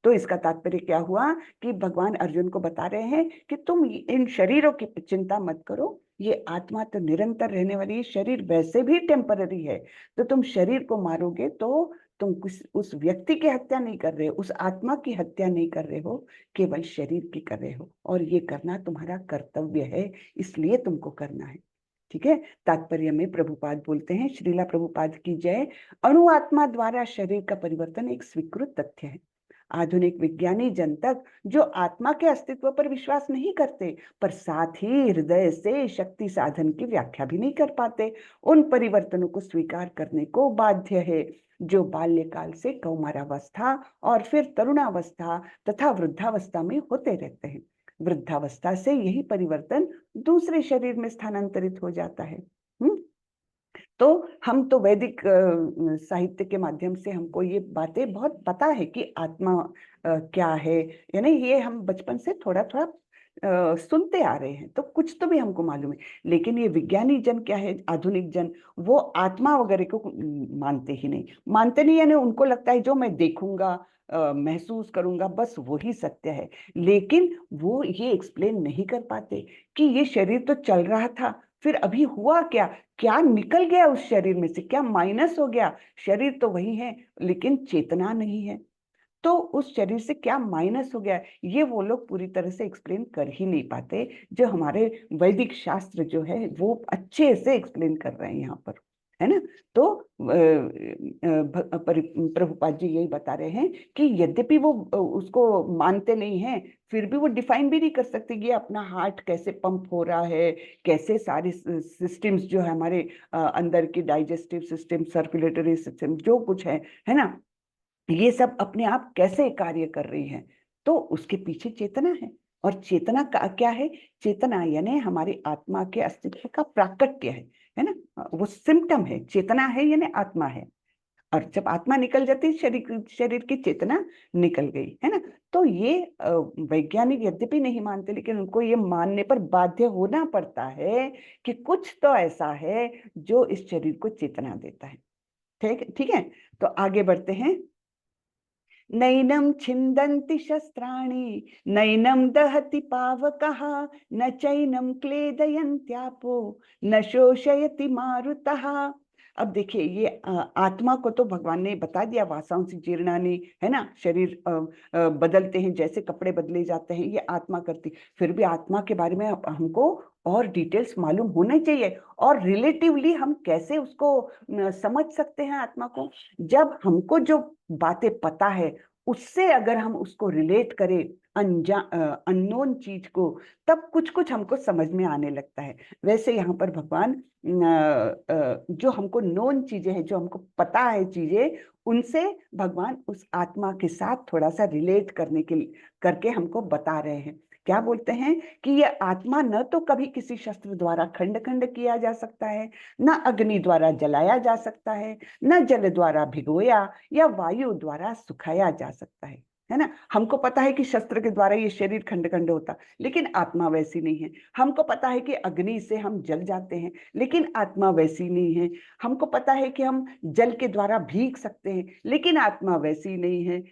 तो इसका तात्पर्य क्या हुआ कि भगवान अर्जुन को बता रहे हैं कि तुम इन शरीरों की चिंता मत करो, ये आत्मा तो निरंतर रहने वाली है, शरीर वैसे भी टेम्पररी है। तो तुम शरीर को मारोगे तो तुम उस व्यक्ति की हत्या नहीं कर रहे हो, उस आत्मा की हत्या नहीं कर रहे हो, केवल शरीर की कर रहे हो, और ये करना तुम्हारा कर्तव्य है, इसलिए तुमको करना है। ठीक है, तात्पर्य में प्रभुपाद बोलते हैं, श्रीला प्रभुपाद की जय, अणु आत्मा द्वारा शरीर का परिवर्तन एक स्वीकृत तथ्य है। आधुनिक विज्ञानी जन तक जो आत्मा के अस्तित्व पर विश्वास नहीं करते, पर साथ ही हृदय से शक्ति साधन की व्याख्या भी नहीं कर पाते, उन परिवर्तनों को स्वीकार करने को बाध्य है जो बाल्यकाल से कौमारावस्था और फिर तरुणावस्था तथा वृद्धावस्था में होते रहते हैं। वृद्धावस्था से यही परिवर्तन दूसरे शरीर में स्थानांतरित हो जाता है। तो हम तो वैदिक साहित्य के माध्यम से हमको ये बातें बहुत पता है कि आत्मा क्या है, यानी ये हम बचपन से थोड़ा थोड़ा सुनते आ रहे हैं, तो कुछ तो भी हमको मालूम है। लेकिन ये विज्ञानी जन क्या है, आधुनिक जन, वो आत्मा वगैरह को मानते ही नहीं, मानते नहीं, यानी उनको लगता है जो मैं देखूंगा, महसूस करूंगा, बस वही सत्य है। लेकिन वो ये एक्सप्लेन नहीं कर पाते कि ये शरीर तो चल रहा था, फिर अभी हुआ क्या, क्या निकल गया उस शरीर में से, क्या माइनस हो गया, शरीर तो वही है लेकिन चेतना नहीं है, तो उस शरीर से क्या माइनस हो गया, ये वो लोग पूरी तरह से एक्सप्लेन कर ही नहीं पाते। जो हमारे वैदिक शास्त्र जो है वो अच्छे से एक्सप्लेन कर रहे हैं यहाँ पर, है ना। तो प्रभुपाद जी यही बता रहे हैं कि यद्यपि वो उसको मानते नहीं हैं, फिर भी वो डिफाइन भी नहीं कर सकते कि अपना हार्ट कैसे पंप हो रहा है, कैसे सारे सिस्टम्स जो है हमारे अंदर की, डाइजेस्टिव सिस्टम, सर्कुलेटरी सिस्टम, जो कुछ है ना, ये सब अपने आप कैसे कार्य कर रही है। तो उसके पीछे चेतना है, और चेतना का क्या है, चेतना यानी हमारी आत्मा के अस्तित्व का प्राकट्य है ना, वो सिम्टम है, चेतना है यानी आत्मा है। और जब आत्मा निकल जाती है, शरीर की चेतना निकल गई, है ना। तो ये वैज्ञानिक यद्यपि नहीं मानते, लेकिन उनको ये मानने पर बाध्य होना पड़ता है कि कुछ तो ऐसा है जो इस शरीर को चेतना देता है। ठीक ठीक है, तो आगे बढ़ते हैं। नैनं छिन्दन्ति शस्त्राणि नैनं दहति पावकः न चैनं क्लेदयन्त्यापो न शोषयति मारुतः। अब देखिए, ये आत्मा को तो भगवान ने बता दिया, वासांसि जीर्णानि, है ना, शरीर बदलते हैं, जैसे कपड़े बदले जाते हैं, ये आत्मा करती। फिर भी आत्मा के बारे में हमको और डिटेल्स मालूम होना चाहिए, और रिलेटिवली हम कैसे उसको समझ सकते हैं आत्मा को। जब हमको जो बातें पता है उससे अगर हम उसको रिलेट करें अननोन चीज को, तब कुछ कुछ हमको समझ में आने लगता है। वैसे यहाँ पर भगवान जो हमको नोन चीजें हैं, जो हमको पता है चीजें, उनसे भगवान उस आत्मा के साथ थोड़ा सा रिलेट करके हमको बता रहे हैं। क्या बोलते हैं कि ये आत्मा न तो कभी किसी शस्त्र द्वारा खंड खंड किया जा सकता है, न अग्नि द्वारा जलाया जा सकता है, न जल द्वारा भिगोया या वायु द्वारा सुखाया जा सकता है ना। हमको पता है कि शस्त्र के द्वारा ये शरीर खंड खंड होता, लेकिन आत्मा वैसी नहीं है। हमको पता है कि अग्नि से हम जल जाते हैं, लेकिन आत्मा वैसी नहीं है। हमको पता है कि हम जल के द्वारा भीग सकते हैं, लेकिन आत्मा वैसी नहीं है।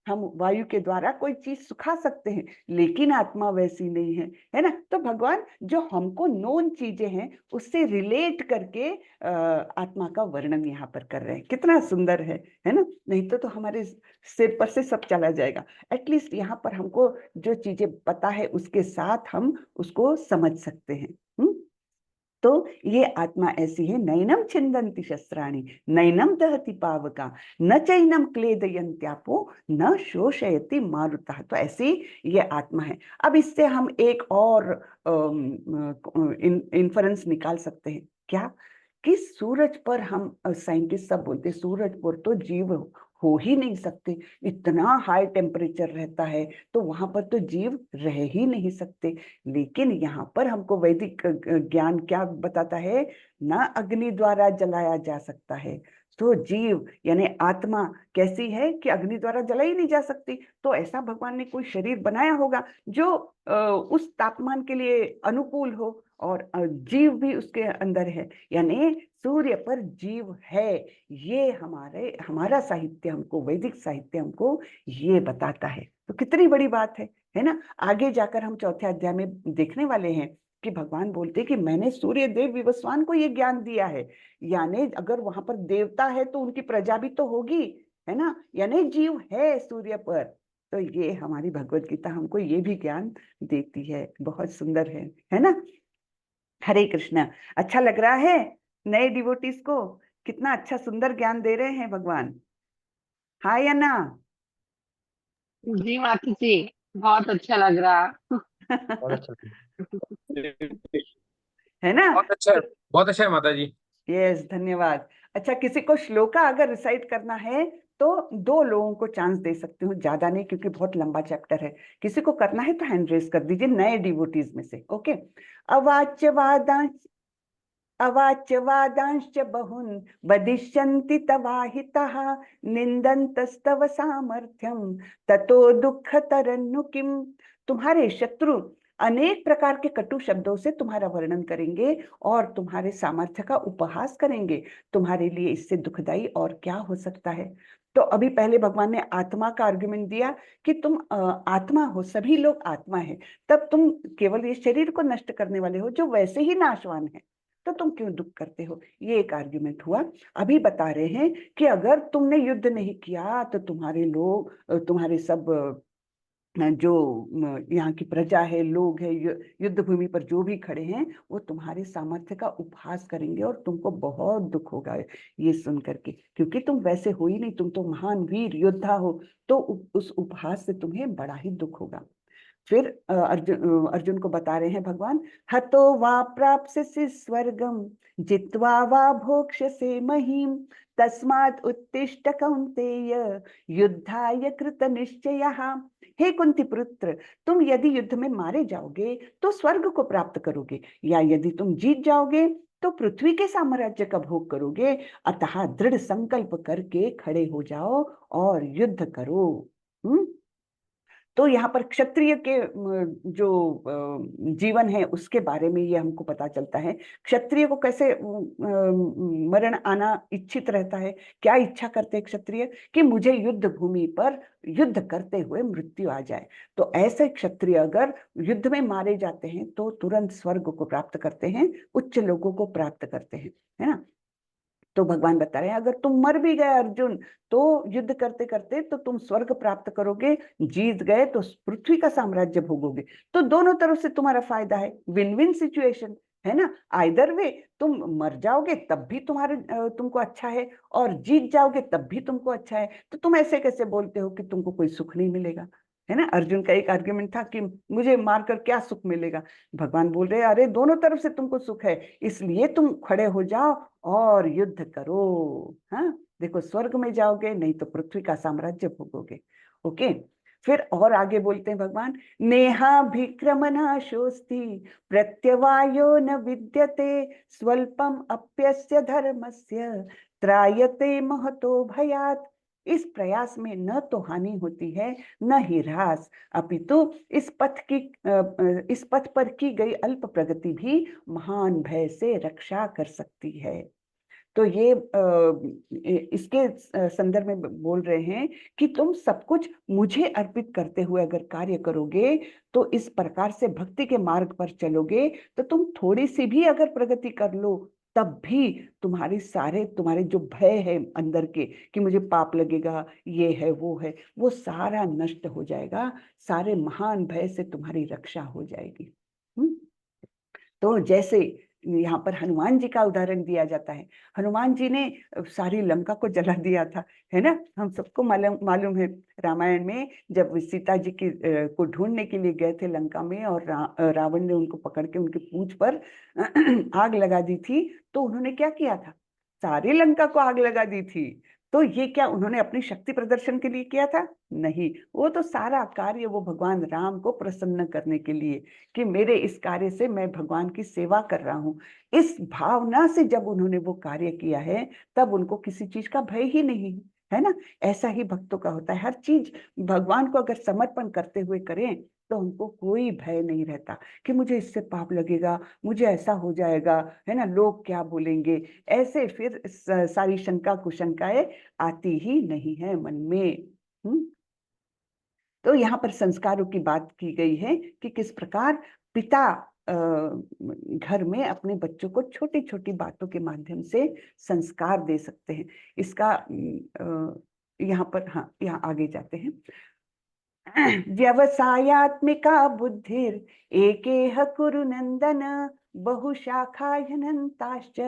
हम वायु के द्वारा कोई चीज सुखा सकते हैं, लेकिन आत्मा वैसी नहीं है ना। तो भगवान जो हमको नोन चीजें हैं उससे रिलेट करके आत्मा का वर्णन यहाँ पर कर रहे हैं। कितना सुंदर है ना। नहीं तो हमारे सिर पर से सब चला जाएगा। एटलीस्ट यहाँ पर हमको जो चीजें पता है उसके साथ हम उसको समझ सकते हैं। तो ये आत्मा ऐसी है, नैनम छिन्दन्ति शस्त्राणि नैनम दहति पावका न चैनम क्लेदयन्त्यापो न शोषयति मारुतः। तो ऐसी ये आत्मा है। अब इससे हम एक और इन्फरेंस निकाल सकते हैं, क्या, कि सूरज पर हम साइंटिस्ट सब बोलते सूरज पर तो जीव हो ही नहीं सकते, इतना हाई टेम्परेचर रहता है, तो वहां पर तो जीव रह ही नहीं सकते। लेकिन यहाँ पर हमको वैदिक ज्ञान क्या बताता है, ना अग्नि द्वारा जलाया जा सकता है। तो जीव यानी आत्मा कैसी है कि अग्नि द्वारा जलाई नहीं जा सकती। तो ऐसा भगवान ने कोई शरीर बनाया होगा जो उस तापमान के लिए अनुकूल हो, और जीव भी उसके अंदर है, यानी सूर्य पर जीव है। ये हमारा साहित्य हमको, वैदिक साहित्य हमको ये बताता है। तो कितनी बड़ी बात है ना। आगे जाकर हम चौथे अध्याय में देखने वाले हैं कि भगवान बोलते कि मैंने सूर्य देव विवस्वान को ये ज्ञान दिया है, यानी अगर वहां पर देवता है तो उनकी प्रजा भी तो होगी, है ना, यानी जीव है सूर्य पर। तो ये हमारी भगवत गीता हमको ये भी ज्ञान देती है। बहुत सुंदर है ना। हरे कृष्णा। अच्छा लग रहा है नए डिवोटीज को, कितना अच्छा सुंदर ज्ञान दे रहे हैं भगवान, हाँ या ना। जी माता जी, बहुत अच्छा लग रहा। बहुत अच्छा है ना। बहुत अच्छा है माता जी। यस, धन्यवाद। अच्छा, किसी को श्लोका अगर रिसाइट करना है तो 2 लोगों को चांस दे सकती हूँ, ज्यादा नहीं, क्योंकि बहुत लंबा चैप्टर है। किसी को करना है तो हैंड रेज कर दीजिए, नए डिवोटीज में से। ओके। अवाच्यवादांश्च बहुन् वदिष्यन्ति तवाहितः निन्दन्तस्तव सामर्थ्यं ततो दुःखतरन्नु किम्। तुम्हारे शत्रु अनेक प्रकार के कटु शब्दों से तुम्हारा वर्णन करेंगे और तुम्हारे सामर्थ्य का उपहास करेंगे। तुम्हारे लिए इससे दुखदाई और क्या हो सकता है। तो अभी पहले भगवान ने आत्मा का आर्गुमेंट दिया कि तुम आत्मा हो, सभी लोग आत्मा है, तब तुम केवल ये शरीर को नष्ट करने वाले हो जो वैसे ही नाशवान है, तो तुम क्यों दुख करते हो। ये एक आर्गुमेंट हुआ। अभी बता रहे हैं कि अगर तुमने युद्ध नहीं किया तो तुम्हारे लोग, तुम्हारे सब जो यहाँ की प्रजा है, लोग है, युद्ध भूमि पर जो भी खड़े हैं, वो तुम्हारे सामर्थ्य का उपहास करेंगे और तुमको बहुत दुख होगा ये सुन करके, क्योंकि तुम वैसे हो ही नहीं, तुम तो महान वीर योद्धा हो, तो उस उपहास से तुम्हें बड़ा ही दुख होगा। फिर अर्जुन को बता रहे हैं भगवान, हतो वा प्राप्स्यसि स्वर्गम जित्वा वा भोक्ष्यसे महीम तस्मात् उत्तिष्ठ कौन्तेय युद्धाय कृत निश्चयः। हे कुंती पुत्र, तुम यदि युद्ध में मारे जाओगे तो स्वर्ग को प्राप्त करोगे, या यदि तुम जीत जाओगे तो पृथ्वी के साम्राज्य का भोग करोगे। अतः दृढ़ संकल्प करके खड़े हो जाओ और युद्ध करो। तो यहाँ पर क्षत्रिय के जो जीवन है उसके बारे में ये हमको पता चलता है। क्षत्रिय को कैसे मरण आना इच्छित रहता है, क्या इच्छा करते हैं क्षत्रिय, कि मुझे युद्ध भूमि पर युद्ध करते हुए मृत्यु आ जाए। तो ऐसे क्षत्रिय अगर युद्ध में मारे जाते हैं तो तुरंत स्वर्ग को प्राप्त करते हैं, उच्च लोगों को प्राप्त करते हैं, है ना। तो भगवान बता रहे हैं अगर तुम मर भी गए अर्जुन तो युद्ध करते करते तो तुम स्वर्ग प्राप्त करोगे, जीत गए तो पृथ्वी का साम्राज्य भोगोगे। तो दोनों तरफ से तुम्हारा फायदा है, विन विन सिचुएशन है ना। आइदर वे, तुम मर जाओगे तब भी तुमको अच्छा है और जीत जाओगे तब भी तुमको अच्छा है। तो तुम ऐसे कैसे बोलते हो कि तुमको कोई सुख नहीं मिलेगा, है ना। अर्जुन का एक आर्गुमेंट था कि मुझे मारकर क्या सुख मिलेगा। भगवान बोल रहे अरे दोनों तरफ से तुमको सुख है, इसलिए तुम खड़े हो जाओ और युद्ध करो। हाँ, देखो स्वर्ग में जाओगे नहीं तो पृथ्वी का साम्राज्य भोगोगे। ओके, फिर और आगे बोलते हैं भगवान, नेहाभिक्रमनाशोस्ति प्रत्यवायो न विद्यते स्वल्पम अप्यस्य धर्मस्य त्रायते महतो भयात्। इस प्रयास में न तो हानि होती है न ही ह्रास, अपितु इस पथ पर की गई अल्प प्रगति भी महान भय से रक्षा कर सकती है। तो ये इसके संदर्भ में बोल रहे हैं कि तुम सब कुछ मुझे अर्पित करते हुए अगर कार्य करोगे तो इस प्रकार से भक्ति के मार्ग पर चलोगे तो तुम थोड़ी सी भी अगर प्रगति कर लो तब भी तुम्हारे जो भय है अंदर के कि मुझे पाप लगेगा, ये है वो सारा नष्ट हो जाएगा, सारे महान भय से तुम्हारी रक्षा हो जाएगी। तो जैसे यहाँ पर हनुमान जी का उदाहरण दिया जाता है, हनुमान जी ने सारी लंका को जला दिया था, है ना। हम सबको मालूम है रामायण में जब सीता जी को ढूंढने के लिए गए थे लंका में और रावण ने उनको पकड़ के उनकी पूंछ पर आग लगा दी थी, तो उन्होंने क्या किया था, सारी लंका को आग लगा दी थी। तो ये क्या उन्होंने अपनी शक्ति प्रदर्शन के लिए किया था? नहीं, वो तो सारा कार्य वो भगवान राम को प्रसन्न करने के लिए कि मेरे इस कार्य से मैं भगवान की सेवा कर रहा हूँ, इस भावना से जब उन्होंने वो कार्य किया है तब उनको किसी चीज का भय ही नहीं है ना। ऐसा ही भक्तों का होता है, हर चीज भगवान को अगर समर्पण करते हुए करें तो उनको कोई भय नहीं रहता कि मुझे इससे पाप लगेगा, मुझे ऐसा हो जाएगा, है ना, लोग क्या बोलेंगे। ऐसे फिर सारी शंका कुशंकाएं आती ही नहीं है मन में। तो यहाँ पर संस्कारों की बात की गई है कि किस प्रकार पिता घर में अपने बच्चों को छोटी छोटी बातों के माध्यम से संस्कार दे सकते हैं। इसका यहाँ पर, हाँ यहाँ आगे जाते हैं। व्यवसायात्मिका बुद्धिर एकेह कुरु नंदन बहुशाखायनन्ताश्च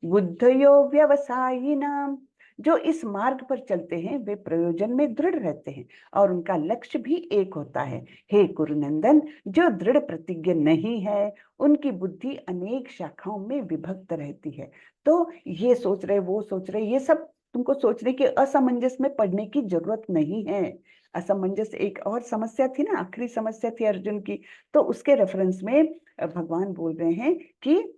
बुद्धयो व्यवसायिनाम। जो इस मार्ग पर चलते हैं वे प्रयोजन में दृढ़ रहते हैं और उनका लक्ष्य भी एक होता है। हे कुरुनंदन, जो दृढ़ प्रतिज्ञ नहीं है उनकी बुद्धि अनेक शाखाओं में विभक्त रहती है। तो ये सोच रहे वो सोच रहे, ये सब तुमको सोचने की असमंजस में पड़ने की जरूरत नहीं है। असमंजस एक और समस्या थी ना, आखिरी समस्या थी अर्जुन की, तो उसके रेफरेंस में भगवान बोल रहे हैं कि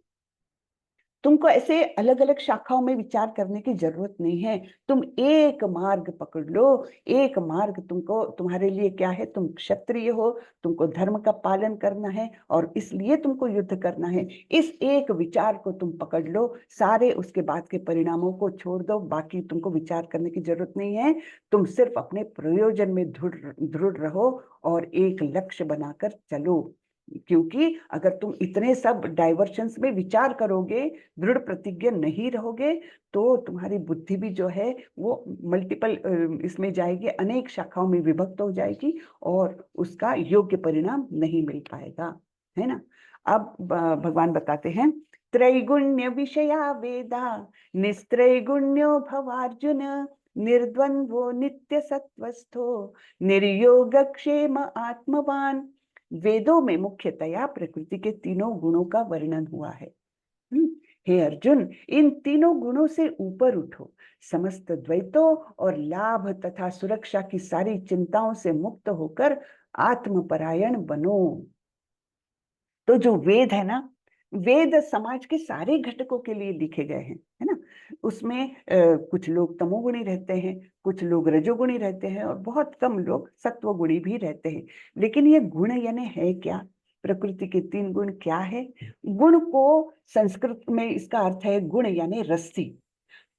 तुमको ऐसे अलग अलग शाखाओं में विचार करने की जरूरत नहीं है। तुम एक मार्ग पकड़ लो। एक मार्ग तुमको, तुम्हारे लिए क्या है, तुम क्षत्रिय हो, तुमको धर्म का पालन करना है और इसलिए तुमको युद्ध करना है। इस एक विचार को तुम पकड़ लो, सारे उसके बाद के परिणामों को छोड़ दो, बाकी तुमको विचार करने की जरूरत नहीं है। तुम सिर्फ अपने प्रयोजन में दृढ़ रहो और एक लक्ष्य बनाकर चलो। क्योंकि अगर तुम इतने सब डाइवर्शंस में विचार करोगे, दृढ़ प्रतिज्ञ नहीं रहोगे, तो तुम्हारी बुद्धि भी जो है वो मल्टीपल इसमें जाएगी, अनेक शाखाओं में विभक्त हो जाएगी और उसका योग्य परिणाम नहीं मिल पाएगा, है ना। अब भगवान बताते हैं, त्रैगुण्य विषया वेदा निस्त्रैगुण्यो भवार्जुन निर्द्वंद्वो नित्य सत्वस्थो निर्योगक्षेम आत्मवान। वेदों में मुख्यतया प्रकृति के तीनों गुणों का वर्णन हुआ है। हे अर्जुन, इन तीनों गुणों से ऊपर उठो, समस्त द्वैतों और लाभ तथा सुरक्षा की सारी चिंताओं से मुक्त होकर आत्मपरायण बनो। तो जो वेद है ना, वेद समाज के सारे घटकों के लिए लिखे गए हैं, है ना। उसमें कुछ लोग तमोगुणी रहते हैं, कुछ लोग रजोगुणी रहते हैं और बहुत कम लोग सत्वगुणी भी रहते हैं। लेकिन ये गुण यानी है क्या? प्रकृति के तीन गुण क्या है? गुण को संस्कृत में इसका अर्थ है गुण यानी रस्सी।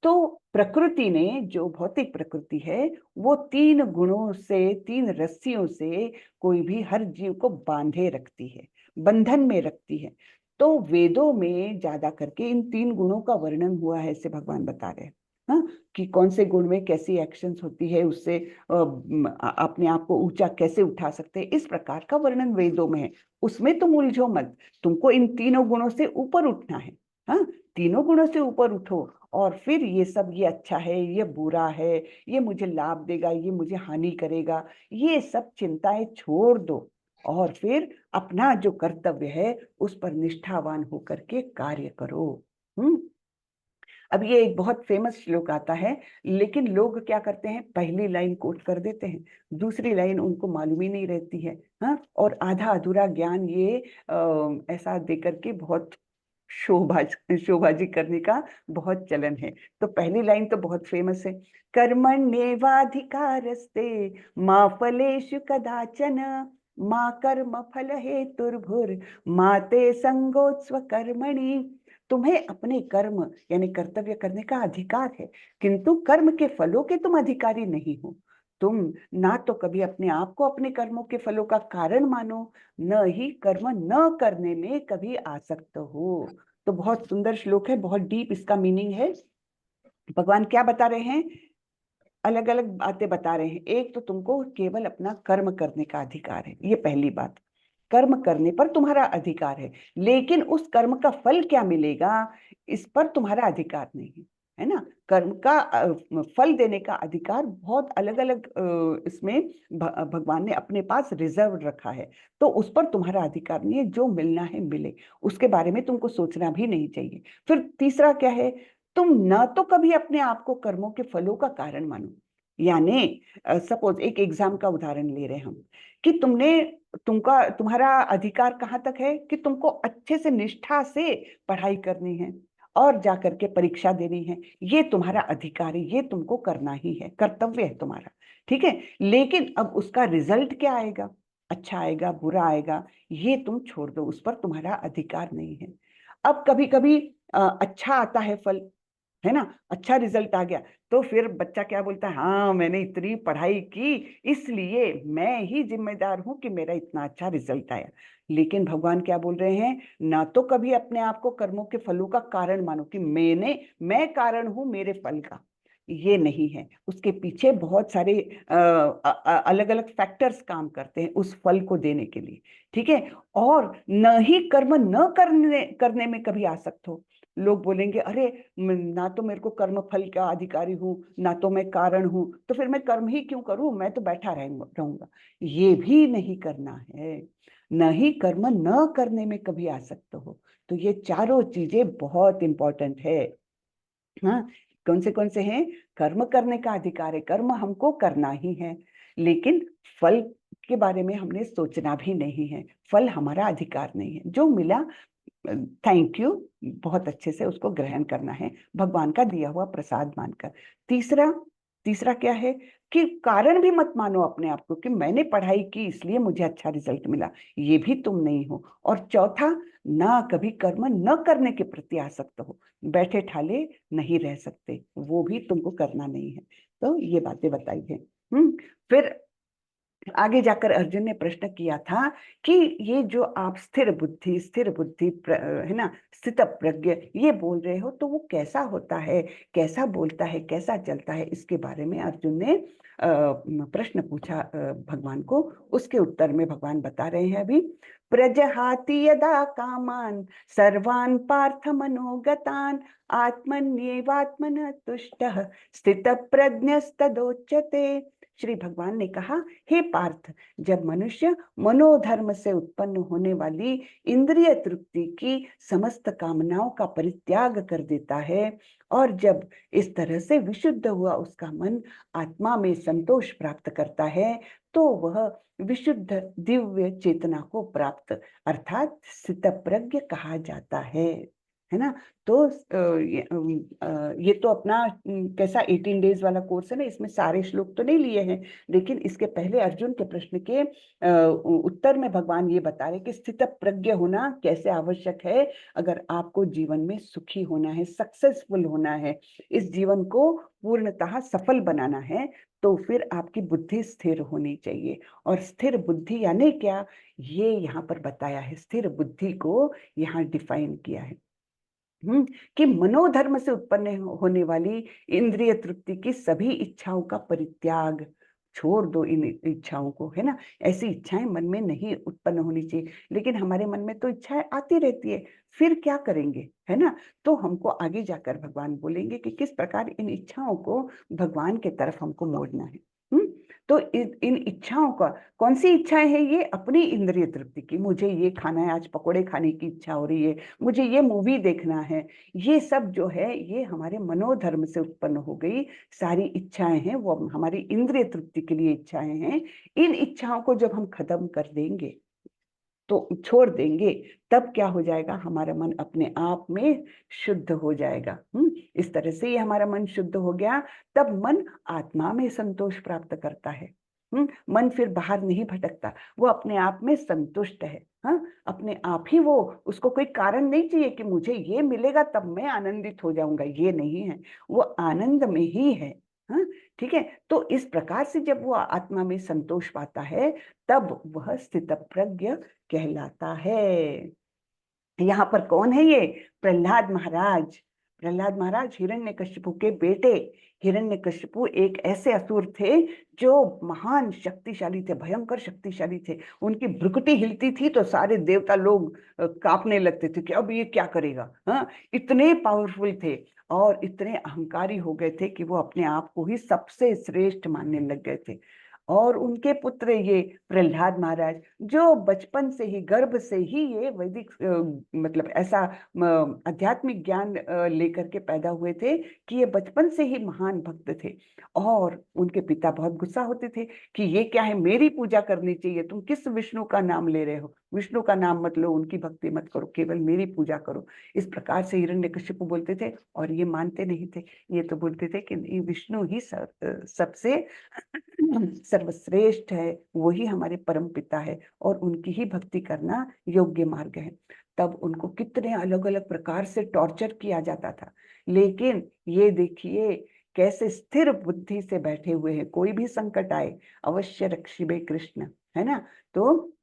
तो प्रकृति ने, जो भौतिक प्रकृति है, वो तीन गुणों से, तीन रस्सियों से कोई भी हर जीव को बांधे रखती है, बंधन में रखती है। तो वेदों में ज्यादा करके इन तीन गुणों का वर्णन हुआ है, ऐसे भगवान बता रहे हैं। हाँ, कि कौन से गुण में कैसी एक्शंस होती है, उससे अपने आप को ऊंचा कैसे उठा सकते हैं, इस प्रकार का वर्णन वेदों में है। उसमें तुम उलझो मत, तुमको इन तीनों गुणों से ऊपर उठना है। हाँ, तीनों गुणों से ऊपर उठो और फिर ये सब, ये अच्छा है, ये बुरा है, ये मुझे लाभ देगा, ये मुझे हानि करेगा, ये सब चिंताएं छोड़ दो और फिर अपना जो कर्तव्य है उस पर निष्ठावान होकर के कार्य करो। अब ये एक बहुत फेमस श्लोक आता है, लेकिन लोग क्या करते हैं, पहली लाइन कोट कर देते हैं, दूसरी लाइन उनको मालूम ही नहीं रहती है। हाँ, और आधा अधूरा ज्ञान ये ऐसा देकर के बहुत शोबाजी करने का बहुत चलन है। तो पहली लाइन तो बहुत फेमस है, कर्मण्येवाधिकारस्ते मा फलेषु कदाचन मा कर्म फल हेतुर्भुर मा ते संगोत्स्व कर्मणि। तुम्हें अपने कर्म यानी कर्तव्य करने का अधिकार है, किंतु कर्म के फलों के तुम अधिकारी नहीं हो। तुम ना तो कभी अपने आप को अपने कर्मों के फलों का कारण मानो, न ही कर्म न करने में कभी आसक्त हो। तो बहुत सुंदर श्लोक है, बहुत डीप इसका मीनिंग है। भगवान क्या बता रहे हैं, अलग अलग बातें बता रहे हैं। एक तो तुमको केवल अपना कर्म करने का अधिकार है, ये पहली बात, कर्म करने पर तुम्हारा अधिकार है, लेकिन उस कर्म का फल क्या मिलेगा इस पर तुम्हारा अधिकार नहीं है, है ना। कर्म का फल देने का अधिकार बहुत अलग अलग इसमें भगवान ने अपने पास रिजर्व रखा है, तो उस पर तुम्हारा अधिकार नहीं है। जो मिलना है मिले, उसके बारे में तुमको सोचना भी नहीं चाहिए। फिर तीसरा क्या है, तुम ना तो कभी अपने आप को कर्मों के फलों का कारण मानो। यानी सपोज एक एग्जाम का उदाहरण ले रहे हैं हम, कि तुम्हारा अधिकार कहाँ तक है कि तुमको अच्छे से निष्ठा से पढ़ाई करनी है और जाकर के परीक्षा देनी है, ये तुम्हारा अधिकार है, ये तुमको करना ही है, कर्तव्य है तुम्हारा, ठीक है। लेकिन अब उसका रिजल्ट क्या आएगा, अच्छा आएगा बुरा आएगा, ये तुम छोड़ दो, उस पर तुम्हारा अधिकार नहीं है। अब कभी कभी अच्छा आता है फल, है ना, अच्छा रिजल्ट आ गया, तो फिर बच्चा क्या बोलता है, हाँ मैंने इतनी पढ़ाई की इसलिए मैं ही जिम्मेदार हूं कि मेरा इतना अच्छा रिजल्ट आया। लेकिन भगवान क्या बोल रहे हैं, ना तो कभी अपने आप को कर्मों के फलों का कारण मानो कि मैं कारण हूं मेरे फल का, ये नहीं है। उसके पीछे बहुत सारे अलग अलग फैक्टर्स काम करते हैं उस फल को देने के लिए, ठीक है। और न ही कर्म न करने में कभी आसक्त हो। लोग बोलेंगे, अरे ना तो मेरे को कर्म फल का अधिकारी हूं, ना तो मैं कारण हूं, तो फिर मैं कर्म ही क्यों करूं, मैं तो बैठा रहूंगा। ये भी नहीं करना है, न ही कर्म न करने में कभी आसक्त हो। तो ये चारों चीजें बहुत इंपॉर्टेंट है। हाँ, कौन से हैं, कर्म करने का अधिकार है, कर्म हमको करना ही है, लेकिन फल के बारे में हमने सोचना भी नहीं है, फल हमारा अधिकार नहीं है। जो मिला थैंक यू, बहुत अच्छे से उसको ग्रहण करना है भगवान का दिया हुआ प्रसाद मानकर। तीसरा तीसरा क्या है कि कारण भी मत मानो अपने आप को कि मैंने पढ़ाई की इसलिए मुझे अच्छा रिजल्ट मिला, ये भी तुम नहीं हो। और चौथा, ना कभी कर्म न करने के प्रति आसक्त हो, बैठे ठाले नहीं रह सकते, वो भी तुमको करना नहीं है। तो ये बातें बताई है। फिर आगे जाकर अर्जुन ने प्रश्न किया था कि ये जो आप स्थिर बुद्धि है ना, स्थित प्रज्ञ ये बोल रहे हो, तो वो कैसा होता है, कैसा बोलता है, कैसा चलता है, इसके बारे में अर्जुन ने प्रश्न पूछा भगवान को। उसके उत्तर में भगवान बता रहे हैं अभी, प्रजहाति यदा कामान सर्वान पार्थ मनोगतान आत्मन्येवात्मनः तुष्टः स्थित प्रज्ञस्तदोच्यते। श्री भगवान ने कहा, हे पार्थ, जब मनुष्य मनोधर्म से उत्पन्न होने वाली इंद्रिय तृप्ति की समस्त कामनाओं का परित्याग कर देता है और जब इस तरह से विशुद्ध हुआ उसका मन आत्मा में संतोष प्राप्त करता है, तो वह विशुद्ध दिव्य चेतना को प्राप्त अर्थात स्थितप्रज्ञ कहा जाता है ना। तो ये तो अपना कैसा 18 डेज वाला कोर्स है ना, इसमें सारे श्लोक तो नहीं लिए हैं, लेकिन इसके पहले अर्जुन के प्रश्न के उत्तर में भगवान ये बता रहे कि स्थित प्रज्ञ होना कैसे आवश्यक है। अगर आपको जीवन में सुखी होना है, सक्सेसफुल होना है, इस जीवन को पूर्णतः सफल बनाना है, तो फिर आपकी बुद्धि स्थिर होनी चाहिए। और स्थिर बुद्धि यानी क्या, ये यहाँ पर बताया है। स्थिर बुद्धि को यहाँ डिफाइन किया है कि मनोधर्म से उत्पन्न होने वाली इंद्रिय तृप्ति की सभी इच्छाओं का परित्याग, छोड़ दो इन इच्छाओं को, है ना। ऐसी इच्छाएं मन में नहीं उत्पन्न होनी चाहिए, लेकिन हमारे मन में तो इच्छाएं आती रहती है, फिर क्या करेंगे, है ना। तो हमको आगे जाकर भगवान बोलेंगे कि किस प्रकार इन इच्छाओं को भगवान के तरफ हमको मोड़ना है। तो इन इच्छाओं का, कौन सी इच्छाएं हैं ये, अपनी इंद्रिय तृप्ति की, मुझे ये खाना है, आज पकोड़े खाने की इच्छा हो रही है, मुझे ये मूवी देखना है, ये सब जो है ये हमारे मनोधर्म से उत्पन्न हो गई सारी इच्छाएं हैं, वो हमारी इंद्रिय तृप्ति के लिए इच्छाएं हैं। इन इच्छाओं को जब हम खत्म कर देंगे, तो छोड़ देंगे, तब क्या हो जाएगा, हमारा मन अपने आप में शुद्ध हो जाएगा। इस तरह से ये हमारा मन शुद्ध हो गया, तब मन आत्मा में संतोष प्राप्त करता है। मन फिर बाहर नहीं भटकता, वो अपने आप में संतुष्ट है। हाँ, अपने आप ही वो, उसको कोई कारण नहीं चाहिए कि मुझे ये मिलेगा तब मैं आनंदित हो जाऊंगा, ये नहीं है, वो आनंद में ही है। हाँ, ठीक है। तो इस प्रकार से जब वो आत्मा में संतोष पाता है, तब वह स्थितप्रज्ञ कहलाता है। यहाँ पर कौन है ये, प्रहलाद महाराज। प्रहलाद महाराज हिरण्यकशिपु के बेटे। हिरण्यकशिपु एक ऐसे असुर थे जो महान शक्तिशाली थे, भयंकर शक्तिशाली थे। उनकी भ्रुकुटी हिलती थी तो सारे देवता लोग कांपने लगते थे कि अब ये क्या करेगा। हाँ, इतने पावरफुल थे और इतने अहंकारी हो गए थे कि वो अपने आप को ही सबसे श्रेष्ठ मानने लग गए थे। और उनके पुत्र ये प्रहलाद महाराज, जो बचपन से ही, गर्भ से ही ये वैदिक मतलब ऐसा आध्यात्मिक ज्ञान लेकर के पैदा हुए थे कि ये बचपन से ही महान भक्त थे। और उनके पिता बहुत गुस्सा होते थे कि ये क्या है, मेरी पूजा करनी चाहिए, तुम किस विष्णु का नाम ले रहे हो, विष्णु का नाम मत लो, उनकी भक्ति मत करो, केवल मेरी पूजा करो। इस प्रकार से हिरण्यकशिपु बोलते थे, और ये मानते नहीं थे। ये तो बोलते थे कि विष्णु ही सबसे सर्वश्रेष्ठ है, वही हमारे परम पिता है और उनकी ही भक्ति करना योग्य मार्ग है। तब उनको कितने अलग अलग प्रकार से टॉर्चर किया जाता था, लेकिन ये देखिए कैसे स्थिर बुद्धि से बैठे हुए हैं। कोई भी संकट आए, अवश्य रक्षिबे कृष्ण, है ना। तो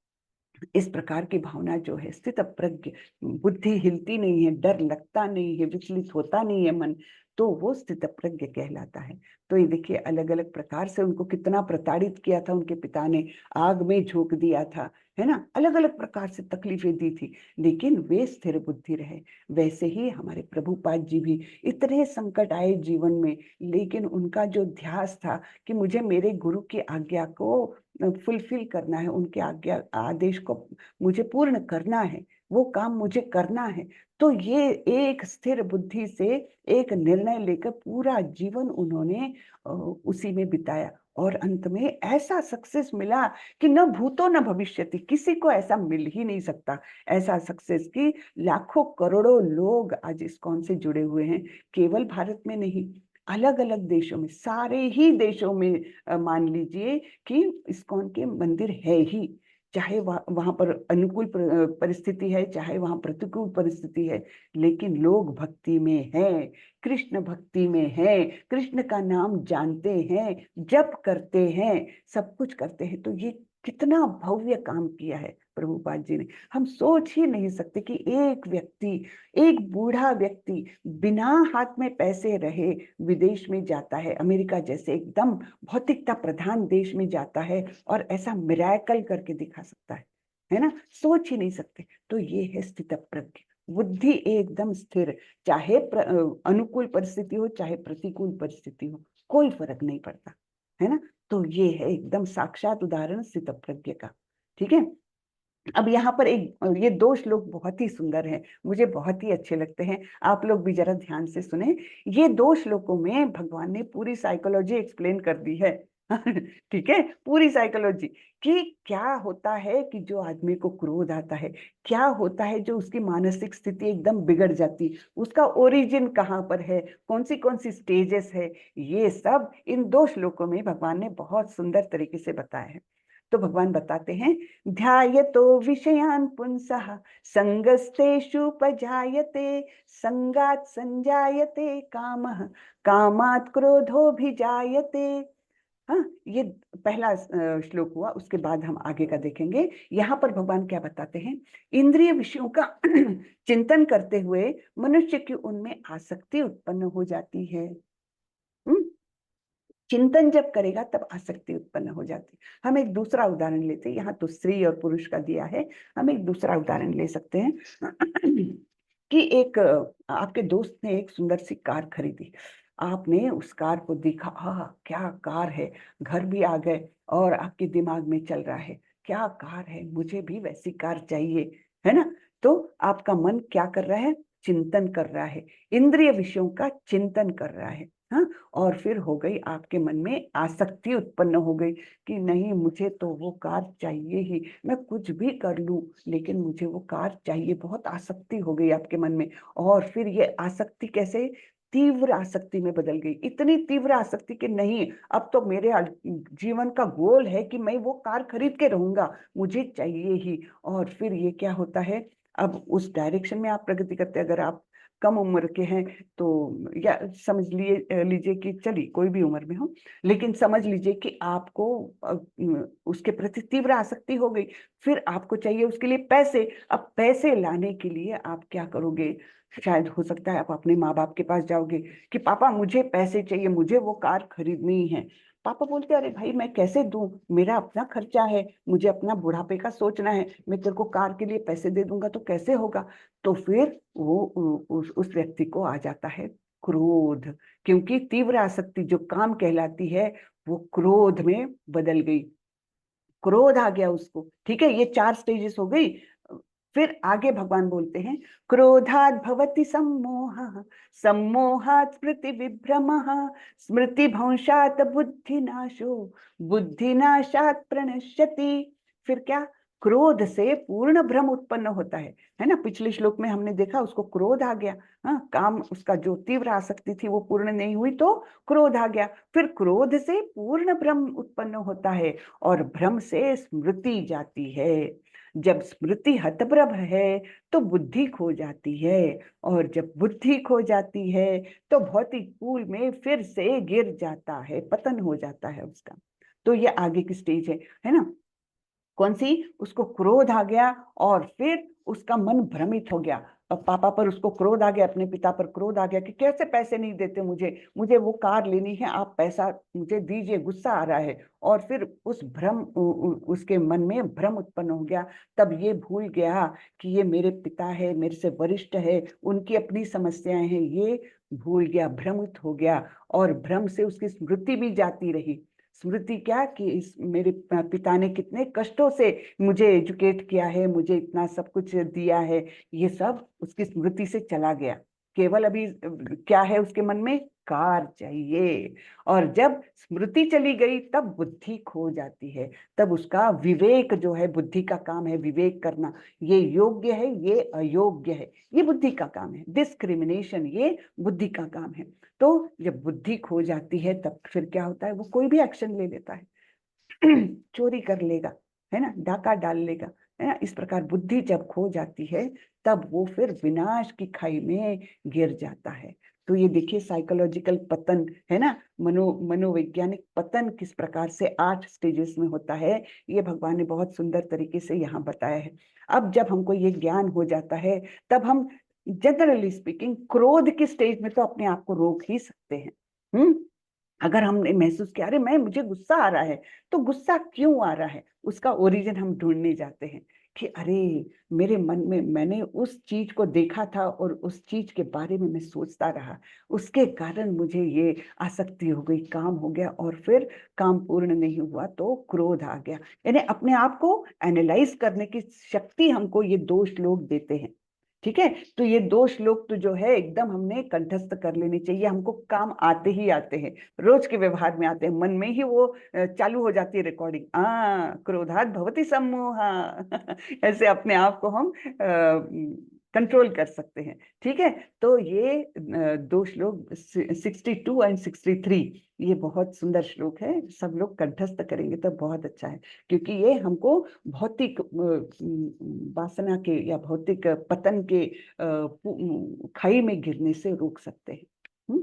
इस प्रकार की भावना जो है, स्थित प्रज्ञ, बुद्धि हिलती नहीं है, डर लगता नहीं है, विचलित होता नहीं है मन, तो वो स्थित प्रज्ञ कहलाता है। तो ये देखिए अलग अलग प्रकार से उनको कितना प्रताड़ित किया था उनके पिता ने, आग में झोंक दिया था, है ना, अलग अलग प्रकार से तकलीफें दी थी, लेकिन वे स्थिर बुद्धि रहे। वैसे ही हमारे प्रभुपाद जी भी, इतने संकट आए जीवन में, लेकिन उनका जो ध्यास था कि मुझे मेरे गुरु की आज्ञा को फुलफिल करना है, उनके आज्ञा आदेश को मुझे पूर्ण करना है, वो काम मुझे करना है। तो ये एक स्थिर बुद्धि से एक निर्णय लेकर पूरा जीवन उन्होंने उसी में बिताया, और अंत में ऐसा सक्सेस मिला कि न भूतो न भविष्यति, किसी को ऐसा मिल ही नहीं सकता ऐसा सक्सेस कि लाखों करोड़ों लोग आज इस्कॉन से जुड़े हुए हैं। केवल भारत में नहीं, अलग अलग देशों में, सारे ही देशों में मान लीजिए कि इस्कॉन के मंदिर है ही, चाहे वहां पर अनुकूल परिस्थिति है, चाहे वहां प्रतिकूल परिस्थिति है, लेकिन लोग भक्ति में हैं, कृष्ण भक्ति में हैं, कृष्ण का नाम जानते हैं, जप करते हैं, सब कुछ करते हैं। तो ये कितना भव्य काम किया है प्रभुपाद जी ने। हम सोच ही नहीं सकते कि एक व्यक्ति, एक बूढ़ा व्यक्ति बिना हाथ में पैसे रहे विदेश में जाता है, अमेरिका जैसे एकदम भौतिकता प्रधान देश में जाता है और ऐसा मिरेकल करके दिखा सकता है ना? सोच ही नहीं सकते। तो ये है स्थितप्रज्ञ बुद्धि, एकदम स्थिर, चाहे अनुकूल परिस्थिति हो चाहे प्रतिकूल परिस्थिति हो, कोई फर्क नहीं पड़ता, है ना? तो ये है एकदम साक्षात उदाहरण स्थितप्रज्ञ का। ठीक है, अब यहाँ पर ये दो श्लोक बहुत ही सुंदर हैं, मुझे बहुत ही अच्छे लगते हैं, आप लोग भी जरा ध्यान से सुने। ये दो श्लोकों में भगवान ने पूरी साइकोलॉजी एक्सप्लेन कर दी है। ठीक है, पूरी साइकोलॉजी कि क्या होता है कि जो आदमी को क्रोध आता है, क्या होता है जो उसकी मानसिक स्थिति एकदम बिगड़ जाती, उसका ओरिजिन कहाँ पर है, कौन सी स्टेजेस है, ये सब इन दो श्लोकों में भगवान ने बहुत सुंदर तरीके से बताया है। तो भगवान बताते हैं, ध्यायतो विषयान् पुंसः संगस्तेषुपजायते संगात् संजायते कामः कामात् क्रोधोऽभिजायते। हाँ, ये पहला श्लोक हुआ, उसके बाद हम आगे का देखेंगे। यहाँ पर भगवान क्या बताते हैं, इंद्रिय विषयों का चिंतन करते हुए मनुष्य की उनमें आसक्ति उत्पन्न हो जाती है। चिंतन जब करेगा तब आसक्ति उत्पन्न हो जाती है। हम एक दूसरा उदाहरण लेते हैं, यहाँ तो स्त्री और पुरुष का दिया है, हम एक दूसरा उदाहरण ले सकते हैं कि एक आपके दोस्त ने एक सुंदर सी कार खरीदी, आपने उस कार को देखा, क्या कार है, घर भी आ गए और आपके दिमाग में चल रहा है क्या कार है, मुझे भी वैसी कार चाहिए, है ना? तो आपका मन क्या कर रहा है, चिंतन कर रहा है, इंद्रिय विषयों का चिंतन कर रहा है। हाँ, और फिर हो गई आपके मन में आसक्ति उत्पन्न हो गई कि नहीं, मुझे तो वो कार चाहिए ही, मैं कुछ भी कर लूं लेकिन मुझे वो कार चाहिए, बहुत आसक्ति हो गई आपके मन में। और फिर ये आसक्ति कैसे तीव्र आसक्ति में बदल गई, इतनी तीव्र आसक्ति कि नहीं, अब तो मेरे जीवन का गोल है कि मैं वो कार खरीद के रहूंगा, मुझे चाहिए ही। और फिर ये क्या होता है, अब उस डायरेक्शन में आप प्रगति करते हैं। अगर आप कम उम्र के हैं तो या समझ लीजिए कि चलिए कोई भी उम्र में हो, लेकिन समझ लीजिए कि आपको उसके प्रति तीव्र आसक्ति हो गई, फिर आपको चाहिए उसके लिए पैसे। अब पैसे लाने के लिए आप क्या करोगे, शायद हो सकता है आप अपने माँ बाप के पास जाओगे कि पापा मुझे पैसे चाहिए, मुझे वो कार खरीदनी है। पापा बोलते अरे भाई मैं कैसे दूं, मेरा अपना खर्चा है, मुझे अपना बुढ़ापे का सोचना है, मैं तेरे को कार के लिए पैसे दे दूंगा तो कैसे होगा। तो फिर वो उस व्यक्ति को आ जाता है क्रोध, क्योंकि तीव्र आसक्ति जो काम कहलाती है वो क्रोध में बदल गई, क्रोध आ गया उसको। ठीक है, ये 4 स्टेजेस हो गई। फिर आगे भगवान बोलते हैं, क्रोधात् भवति सम्मोहः सम्मोहात् स्मृति विभ्रमः स्मृति भ्रंशात् बुद्धिनाशो बुद्धिनाशात् प्रणश्यति। फिर क्या, क्रोध से पूर्ण भ्रम उत्पन्न होता है ना? पिछले श्लोक में हमने देखा उसको क्रोध आ गया, हाँ, काम उसका जो तीव्र आसक्ति थी वो पूर्ण नहीं हुई तो क्रोध आ गया। फिर क्रोध से पूर्ण भ्रम उत्पन्न होता है और भ्रम से स्मृति जाती है। जब स्मृति हतप्रभ है तो बुद्धि खो जाती है, और जब बुद्धि खो जाती है तो भौतिक कूल में फिर से गिर जाता है, पतन हो जाता है उसका। तो ये आगे की स्टेज है ना? कौन सी? उसको क्रोध आ गया और फिर उसका मन भ्रमित हो गया। अब पापा पर उसको क्रोध आ गया, अपने पिता पर क्रोध आ गया कि कैसे पैसे नहीं देते मुझे वो कार लेनी है, आप पैसा मुझे दीजिए, गुस्सा आ रहा है। और फिर उस भ्रम उसके मन में भ्रम उत्पन्न हो गया। तब ये भूल गया कि ये मेरे पिता है, मेरे से वरिष्ठ है, उनकी अपनी समस्याएं हैं, ये भूल गया, भ्रमित हो गया, और भ्रम से उसकी स्मृति भी जाती रही। स्मृति क्या कि इस मेरे पिता ने कितने कष्टों से मुझे एजुकेट किया है, मुझे इतना सब कुछ दिया है, ये सब उसकी स्मृति से चला गया। केवल अभी क्या है उसके मन में, कार चाहिए। और जब स्मृति चली गई तब बुद्धि खो जाती है, तब उसका विवेक जो है, बुद्धि का काम है विवेक करना, ये योग्य है ये अयोग्य है, ये बुद्धि का काम है। डिस्क्रिमिनेशन ये बुद्धि का काम है। तो जब बुद्धि खो जाती है तब फिर क्या होता है, वो कोई भी एक्शन ले लेता है चोरी कर लेगा, है ना, डाका डाल लेगा, है ना। इस प्रकार बुद्धि जब खो जाती है तब वो फिर विनाश की खाई में गिर जाता है। तो ये देखिए साइकोलॉजिकल पतन, है ना, मनोवैज्ञानिक पतन किस प्रकार से 8 स्टेजेस में होता है, ये भगवान ने बहुत सुंदर तरीके से यहाँ बताया है। अब जब हमको ये ज्ञान हो जाता है तब हम जनरली स्पीकिंग क्रोध की स्टेज में तो अपने आप को रोक ही सकते हैं। अगर हमने महसूस किया अरे मुझे गुस्सा आ रहा है, तो गुस्सा क्यों आ रहा है उसका ओरिजिन हम ढूंढने जाते हैं कि अरे मेरे मन में मैंने उस चीज को देखा था और उस चीज के बारे में मैं सोचता रहा, उसके कारण मुझे ये आसक्ति हो गई, काम हो गया और फिर काम पूर्ण नहीं हुआ तो क्रोध आ गया। यानी अपने आप को एनालाइज करने की शक्ति हमको ये दो श्लोक देते हैं। ठीक है, तो ये 2 श्लोक तो जो है एकदम हमने कंठस्थ कर लेने चाहिए, हमको काम आते ही आते हैं, रोज के व्यवहार में आते हैं, मन में ही वो चालू हो जाती है रिकॉर्डिंग, क्रोधात् भवति सम्मोहा ऐसे अपने आप को हम कंट्रोल कर सकते हैं। ठीक है, तो ये 2 श्लोक 62 एंड 63 ये बहुत सुंदर श्लोक है, सब लोग कंठस्थ करेंगे तो बहुत अच्छा है, क्योंकि ये हमको भौतिक वासना के या भौतिक पतन के खाई में गिरने से रोक सकते हैं।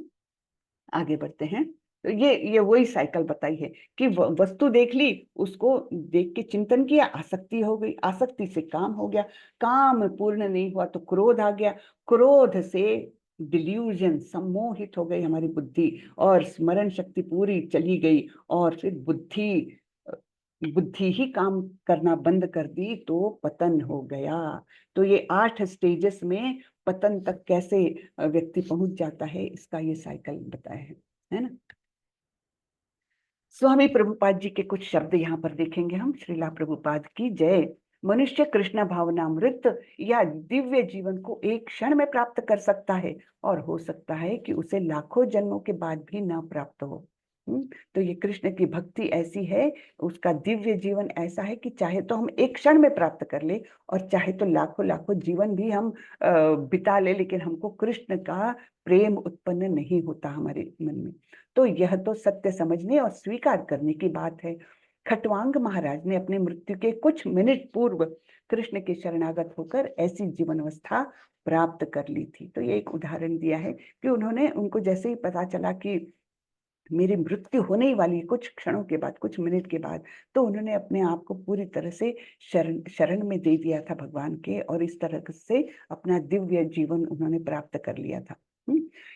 आगे बढ़ते हैं। तो ये वही साइकिल बताई है कि वस्तु देख ली, उसको देख के चिंतन किया, आसक्ति हो गई, आसक्ति से काम हो गया, काम पूर्ण नहीं हुआ तो क्रोध आ गया, क्रोध से डिल्यूजन, सम्मोहित हो गई हमारी बुद्धि और स्मरण शक्ति पूरी चली गई और फिर बुद्धि ही काम करना बंद कर दी तो पतन हो गया। तो ये 8 स्टेजेस में पतन तक कैसे व्यक्ति पहुंच जाता है इसका ये साइकिल बताया है ना। स्वामी प्रभुपाद जी के कुछ शब्द यहाँ पर देखेंगे हम। श्रीला प्रभुपाद की जय। मनुष्य कृष्ण भावनामृत या दिव्य जीवन को एक क्षण में प्राप्त कर सकता है और हो सकता है कि उसे लाखों जन्मों के बाद भी ना प्राप्त हो। तो ये कृष्ण की भक्ति ऐसी है, उसका दिव्य जीवन ऐसा है कि चाहे तो हम एक क्षण में प्राप्त कर ले और चाहे तो लाखों लाखों जीवन भी हम बिता ले, लेकिन हमको कृष्ण का प्रेम उत्पन्न नहीं होता हमारे मन में। तो यह तो सत्य समझने और स्वीकार करने की बात है। खटवांग महाराज ने अपनी मृत्यु के कुछ मिनट पूर्व कृष्ण के शरणागत होकर ऐसी जीवन अवस्था प्राप्त कर ली थी। तो ये एक उदाहरण दिया है कि उनको जैसे ही पता चला कि मेरी मृत्यु होने ही वाली है कुछ क्षणों के बाद, कुछ मिनट के बाद, तो उन्होंने अपने आप को पूरी तरह से शरण में दे दिया था भगवान के और इस तरह से अपना दिव्य जीवन उन्होंने प्राप्त कर लिया था।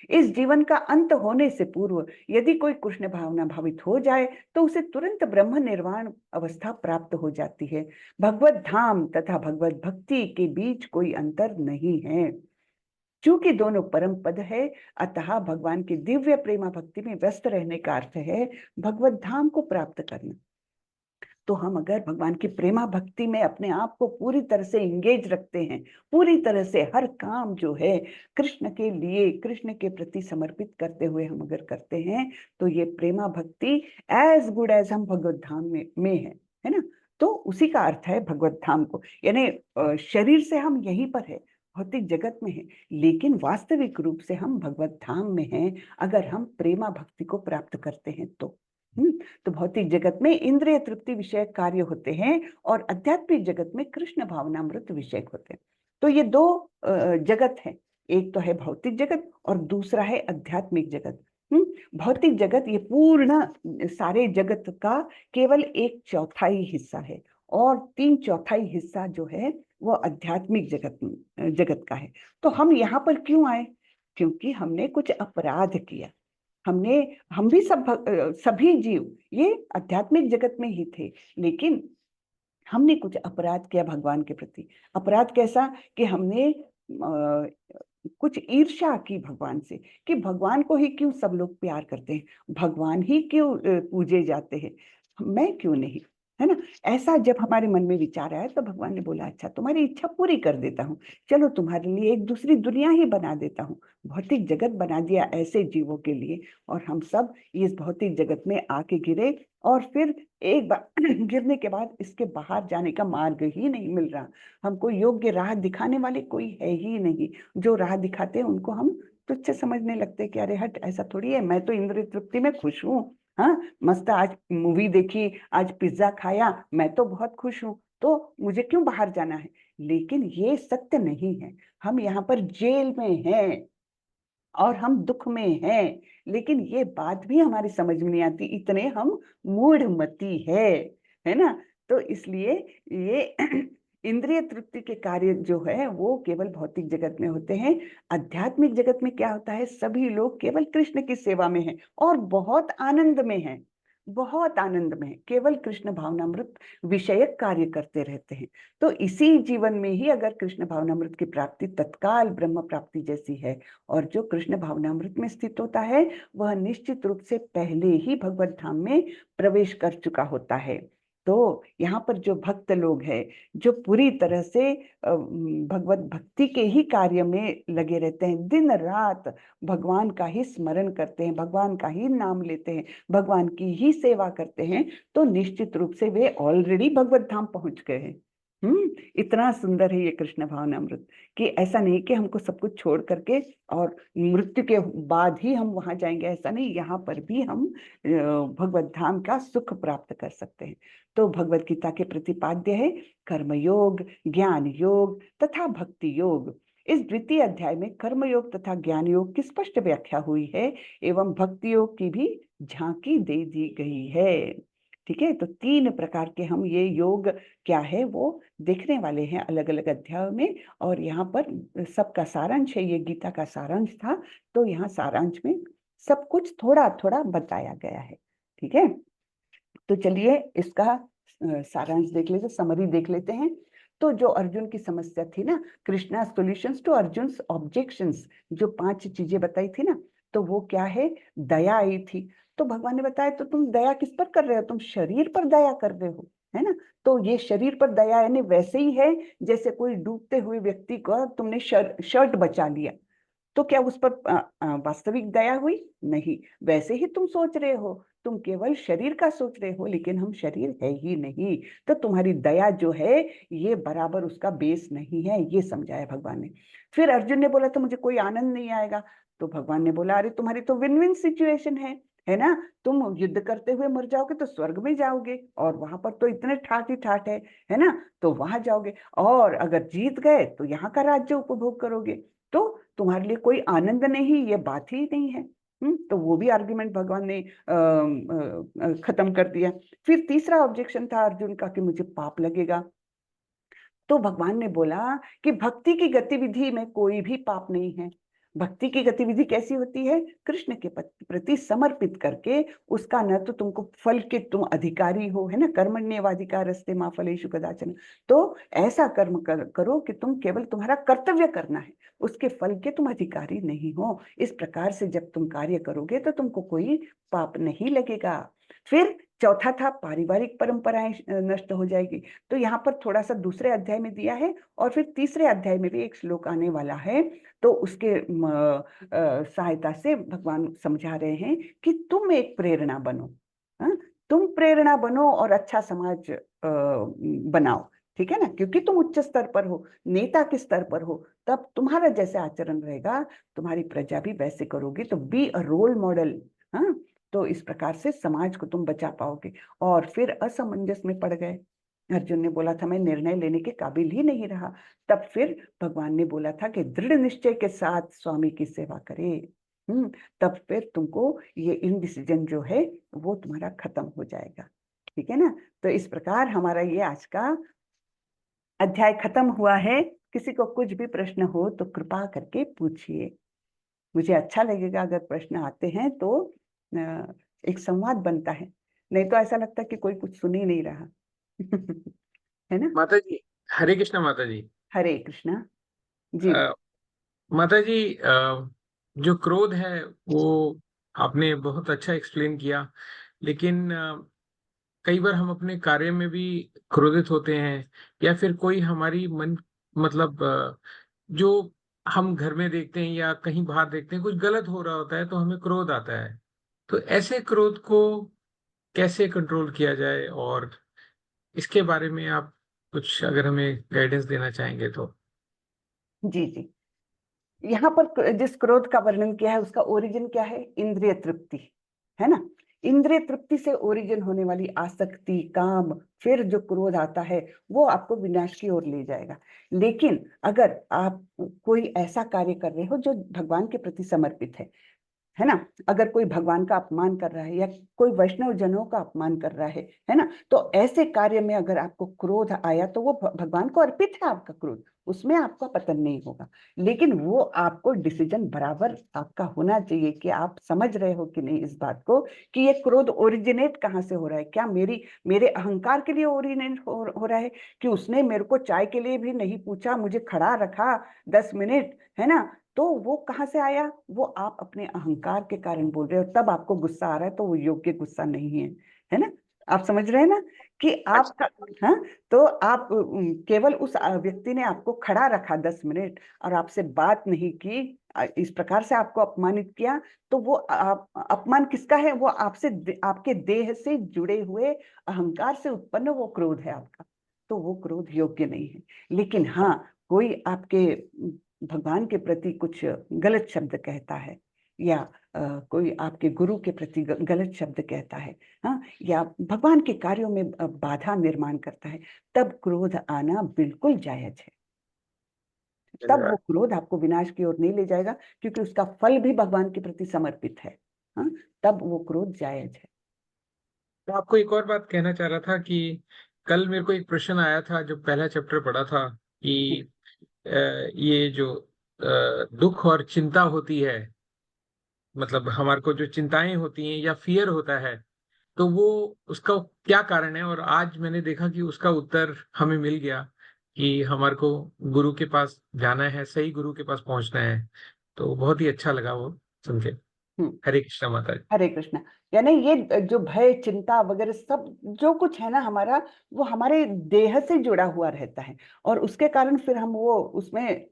इस जीवन का अंत होने से पूर्व यदि कोई कृष्ण भावना भावित हो जाए तो उसे तुरंत ब्रह्म निर्वाण अवस्था प्राप्त हो जाती है। भगवत धाम तथा भगवत भक्ति के बीच कोई अंतर नहीं है। चूंकि दोनों परम पद है, अतः भगवान की दिव्य प्रेमा भक्ति में व्यस्त रहने का अर्थ है भगवत धाम को प्राप्त करना। तो हम अगर भगवान की प्रेमा भक्ति में अपने आप को पूरी तरह से इंगेज रखते हैं, पूरी तरह से हर काम जो है कृष्ण के लिए, कृष्ण के प्रति समर्पित करते हुए हम अगर करते हैं, तो ये प्रेमा भक्ति एज गुड एज हम भगवत धाम में है ना। तो उसी का अर्थ है भगवत धाम को, यानी शरीर से हम यहीं पर है, भौतिक जगत में है, लेकिन वास्तविक रूप से हम भगवत धाम में हैं अगर हम प्रेमा भक्ति को प्राप्त करते हैं तो। तो भौतिक जगत में इंद्रिय तृप्ति विषयक कार्य होते हैं और आध्यात्मिक जगत में कृष्ण भावनामृत विषयक होते हैं। तो ये 2 जगत है, एक तो है भौतिक जगत और दूसरा है आध्यात्मिक जगत। भौतिक जगत ये पूर्ण सारे जगत का केवल 1/4 हिस्सा है और 3/4 हिस्सा जो है वो आध्यात्मिक जगत का है। तो हम यहाँ पर क्यों आए? क्योंकि हमने कुछ अपराध किया। हम भी सभी जीव ये आध्यात्मिक जगत में ही थे, लेकिन हमने कुछ अपराध किया भगवान के प्रति। अपराध कैसा कि हमने कुछ ईर्ष्या की भगवान से कि भगवान को ही क्यों सब लोग प्यार करते हैं, भगवान ही क्यों पूजे जाते हैं, मैं क्यों नहीं, है ना। ऐसा जब हमारे मन में विचार आया तो भगवान ने बोला अच्छा तुम्हारी इच्छा पूरी कर देता हूँ, चलो तुम्हारे लिए एक दूसरी दुनिया ही बना देता हूँ। भौतिक जगत बना दिया ऐसे जीवों के लिए, और हम सब इस भौतिक जगत में आके गिरे, और फिर एक बार गिरने के बाद इसके बाहर जाने का मार्ग ही नहीं मिल रहा। हमको योग्य राह दिखाने वाले कोई है ही नहीं। जो राह दिखाते हैं उनको हम तुच्छ समझने लगते हैं कि अरे हट, ऐसा थोड़ी है, मैं तो इंद्रिय तृप्ति में खुश हूँ। हाँ, मस्त आज मूवी देखी, आज पिज्जा खाया, मैं तो बहुत खुश हूँ, तो मुझे क्यों बाहर जाना है। लेकिन ये सत्य नहीं है। हम यहाँ पर जेल में हैं और हम दुख में हैं, लेकिन ये बात भी हमारी समझ में नहीं आती, इतने हम मूढ़मती है ना। तो इसलिए ये इंद्रिय तृप्ति के कार्य जो है वो केवल भौतिक जगत में होते हैं। आध्यात्मिक जगत में क्या होता है, सभी लोग केवल कृष्ण की सेवा में हैं और बहुत आनंद में हैं, बहुत आनंद में हैं, केवल कृष्ण भावनामृत विषयक कार्य करते रहते हैं। तो इसी जीवन में ही अगर कृष्ण भावनामृत की प्राप्ति तत्काल ब्रह्म प्राप्ति जैसी है, और जो कृष्ण भावनामृत में स्थित होता है वह निश्चित रूप से पहले ही भगवत धाम में प्रवेश कर चुका होता है। तो यहाँ पर जो भक्त लोग हैं, जो पूरी तरह से भगवत भक्ति के ही कार्य में लगे रहते हैं, दिन रात भगवान का ही स्मरण करते हैं, भगवान का ही नाम लेते हैं, भगवान की ही सेवा करते हैं, तो निश्चित रूप से वे ऑलरेडी भगवत धाम पहुंच गए हैं। इतना सुंदर है ये कृष्ण भावनामृत कि ऐसा नहीं कि हमको सब कुछ छोड़ करके और मृत्यु के बाद ही हम वहां जाएंगे, ऐसा नहीं, यहाँ पर भी हम भगवत धाम का सुख प्राप्त कर सकते हैं। तो भगवत गीता के प्रतिपाद्य है कर्म योग, ज्ञान योग तथा भक्ति योग। इस द्वितीय अध्याय में कर्म योग तथा ज्ञान योग की स्पष्ट व्याख्या हुई है एवं भक्ति योग की भी झांकी दे दी गई है। ठीक है, तो 3 प्रकार के हम ये योग क्या है वो देखने वाले हैं अलग अलग अध्यायों में, और यहाँ पर सबका सारांश है, ये गीता का सारांश था, तो यहाँ सारांश में सब कुछ थोड़ा थोड़ा बताया गया है। ठीक है, तो चलिए इसका सारांश देख लेते, समरी देख लेते हैं। तो जो अर्जुन की समस्या थी ना, Krishna solutions to Arjun objections, जो 5 चीजें बताई थी ना, तो वो क्या है, दया आई थी। तो भगवान ने बताया तो तुम दया किस पर कर रहे हो, तुम शरीर पर दया कर रहे हो, है ना। तो ये शरीर पर दया यानी वैसे ही है जैसे कोई डूबते हुए व्यक्ति को तुमने शर्ट बचा लिया, तो क्या उस पर वास्तविक दया हुई? नहीं, वैसे ही तुम सोच रहे हो, तुम केवल शरीर का सोच रहे हो, लेकिन हम शरीर है ही नहीं, तो तुम्हारी दया जो है ये बराबर उसका बेस नहीं है, ये समझाया भगवान ने। फिर अर्जुन ने बोला तो मुझे कोई आनंद नहीं आएगा, तो भगवान ने बोला अरे तुम्हारी तो विन विन सिचुएशन है ना, तुम युद्ध करते हुए मर जाओगे तो स्वर्ग में जाओगे, और वहां पर तो इतने ठाठ ही ठाठ है ना, तो वहां जाओगे, और अगर जीत गए तो यहाँ का राज्य उपभोग करोगे, तो तुम्हारे लिए कोई आनंद नहीं, ये बात ही नहीं है। तो वो भी आर्ग्यूमेंट भगवान ने खत्म कर दिया। फिर तीसरा ऑब्जेक्शन था अर्जुन का कि मुझे पाप लगेगा, तो भगवान ने बोला कि भक्ति की गतिविधि में कोई भी पाप नहीं है। भक्ति की गतिविधि कैसी होती है, कृष्ण के प्रति समर्पित करके, उसका न तो तुमको फल के तुम अधिकारी हो, है ना, कर्मण्येवाधिकारस्ते मा फलेषु कदाचन, तो ऐसा कर्म करो कि तुम केवल तुम्हारा कर्तव्य करना है, उसके फल के तुम अधिकारी नहीं हो। इस प्रकार से जब तुम कार्य करोगे तो तुमको कोई पाप नहीं लगेगा। फिर चौथा था पारिवारिक परंपराएं नष्ट हो जाएगी, तो यहाँ पर थोड़ा सा दूसरे अध्याय में दिया है, और फिर तीसरे अध्याय में भी एक श्लोक आने वाला है, तो उसके सहायता से भगवान समझा रहे हैं कि तुम एक प्रेरणा बनो, तुम प्रेरणा बनो और अच्छा समाज बनाओ, ठीक है ना, क्योंकि तुम उच्च स्तर पर हो, नेता के स्तर पर हो, तब तुम्हारा जैसे आचरण रहेगा तुम्हारी प्रजा भी वैसे करोगे, तो बी अ रोल मॉडल। हाँ, तो इस प्रकार से समाज को तुम बचा पाओगे। और फिर असमंजस में पड़ गए, अर्जुन ने बोला था मैं निर्णय लेने के काबिल ही नहीं रहा, तब फिर भगवान ने बोला था कि दृढ़ निश्चय के साथ स्वामी की सेवा करे, तब फिर तुमको ये इनडिसीजन जो है वो तुम्हारा खत्म हो जाएगा। ठीक है ना, तो इस प्रकार हमारा ये आज का अध्याय खत्म हुआ है। किसी को कुछ भी प्रश्न हो तो कृपा करके पूछिए, मुझे अच्छा लगेगा अगर प्रश्न आते हैं, तो एक संवाद बनता है, नहीं तो ऐसा लगता है कि कोई कुछ सुन ही नहीं रहा। है ना। माता जी, हरे कृष्णा माता जी। हरे कृष्णा जी। माता जी, जो क्रोध है वो आपने बहुत अच्छा एक्सप्लेन किया, लेकिन कई बार हम अपने कार्य में भी क्रोधित होते हैं, या फिर कोई हमारी मन मतलब जो हम घर में देखते हैं या कहीं बाहर देखते हैं कुछ गलत हो रहा होता है तो हमें क्रोध आता है। तो ऐसे क्रोध को कैसे कंट्रोल किया जाए, और इसके बारे में आप कुछ अगर हमें गाइडेंस देना चाहेंगे तो। जी जी, यहाँ पर जिस क्रोध का वर्णन किया है उसका ओरिजिन क्या है? इंद्रिय तृप्ति, है ना। इंद्रिय तृप्ति से ओरिजिन होने वाली आसक्ति, काम, फिर जो क्रोध आता है वो आपको विनाश की ओर ले जाएगा। लेकिन अगर आप कोई ऐसा कार्य कर रहे हो जो भगवान के प्रति समर्पित है ना, अगर कोई भगवान का अपमान कर रहा है या कोई वैष्णव जनों का अपमान कर रहा है ना, तो ऐसे कार्य में अगर आपको क्रोध आया तो वो भगवान को अर्पित है आपका क्रोध, उसमें आपका पतन नहीं होगा। लेकिन वो आपको डिसीजन बराबर आपका होना चाहिए कि आप समझ रहे हो कि नहीं इस बात को कि ये क्रोध ओरिजिनेट कहाँ से हो रहा है। क्या मेरे अहंकार के लिए ओरिजिनेट हो रहा है कि उसने मेरे को चाय के लिए भी नहीं पूछा, मुझे खड़ा रखा 10 मिनट, है ना, तो वो कहाँ से आया? वो आप अपने अहंकार के कारण बोल रहे हो, तब आपको गुस्सा आ रहा है, तो वो योग्य गुस्सा नहीं है ना। आप समझ रहे हैं ना कि आपका, हाँ, तो आप केवल उस व्यक्ति ने आपको खड़ा रखा 10 मिनट और आपसे बात नहीं की, इस प्रकार से आपको अपमानित किया, तो वो अपमान किसका है? वो आपके देह से जुड़े हुए अहंकार से उत्पन्न वो क्रोध है आपका, तो वो क्रोध योग्य नहीं है। लेकिन हाँ, कोई आपके भगवान के प्रति कुछ गलत शब्द कहता है, या कोई आपके गुरु के प्रति गलत शब्द कहता है, हाँ, या भगवान के कार्यों में बाधा निर्माण करता है, तब क्रोध आना बिल्कुल जायज है। तब वो क्रोध आपको विनाश की ओर नहीं ले जाएगा, क्योंकि उसका फल भी भगवान के प्रति समर्पित है, हाँ, तब वो क्रोध जायज है। तो आपको एक और बात कहना चाह रहा था कि कल मेरे को एक प्रश्न आया था, जो पहला चैप्टर पढ़ा था, कि ये जो दुख और चिंता होती है, मतलब हमारे को जो चिंताएं होती हैं या फियर होता है, तो वो उसका क्या कारण है। और आज मैंने देखा कि उसका उत्तर हमें मिल गया कि हमारे को गुरु के पास जाना है, सही गुरु के पास पहुंचना है। तो बहुत ही अच्छा लगा वो सुन के। हरे कृष्णा माता जी। हरे कृष्णा। यानी ये जो भय, चिंता वगैरह सब जो कुछ है ना हमारा, वो हमारे देह से जुड़ा हुआ रहता है, और उसके कारण फिर हम वो उसमें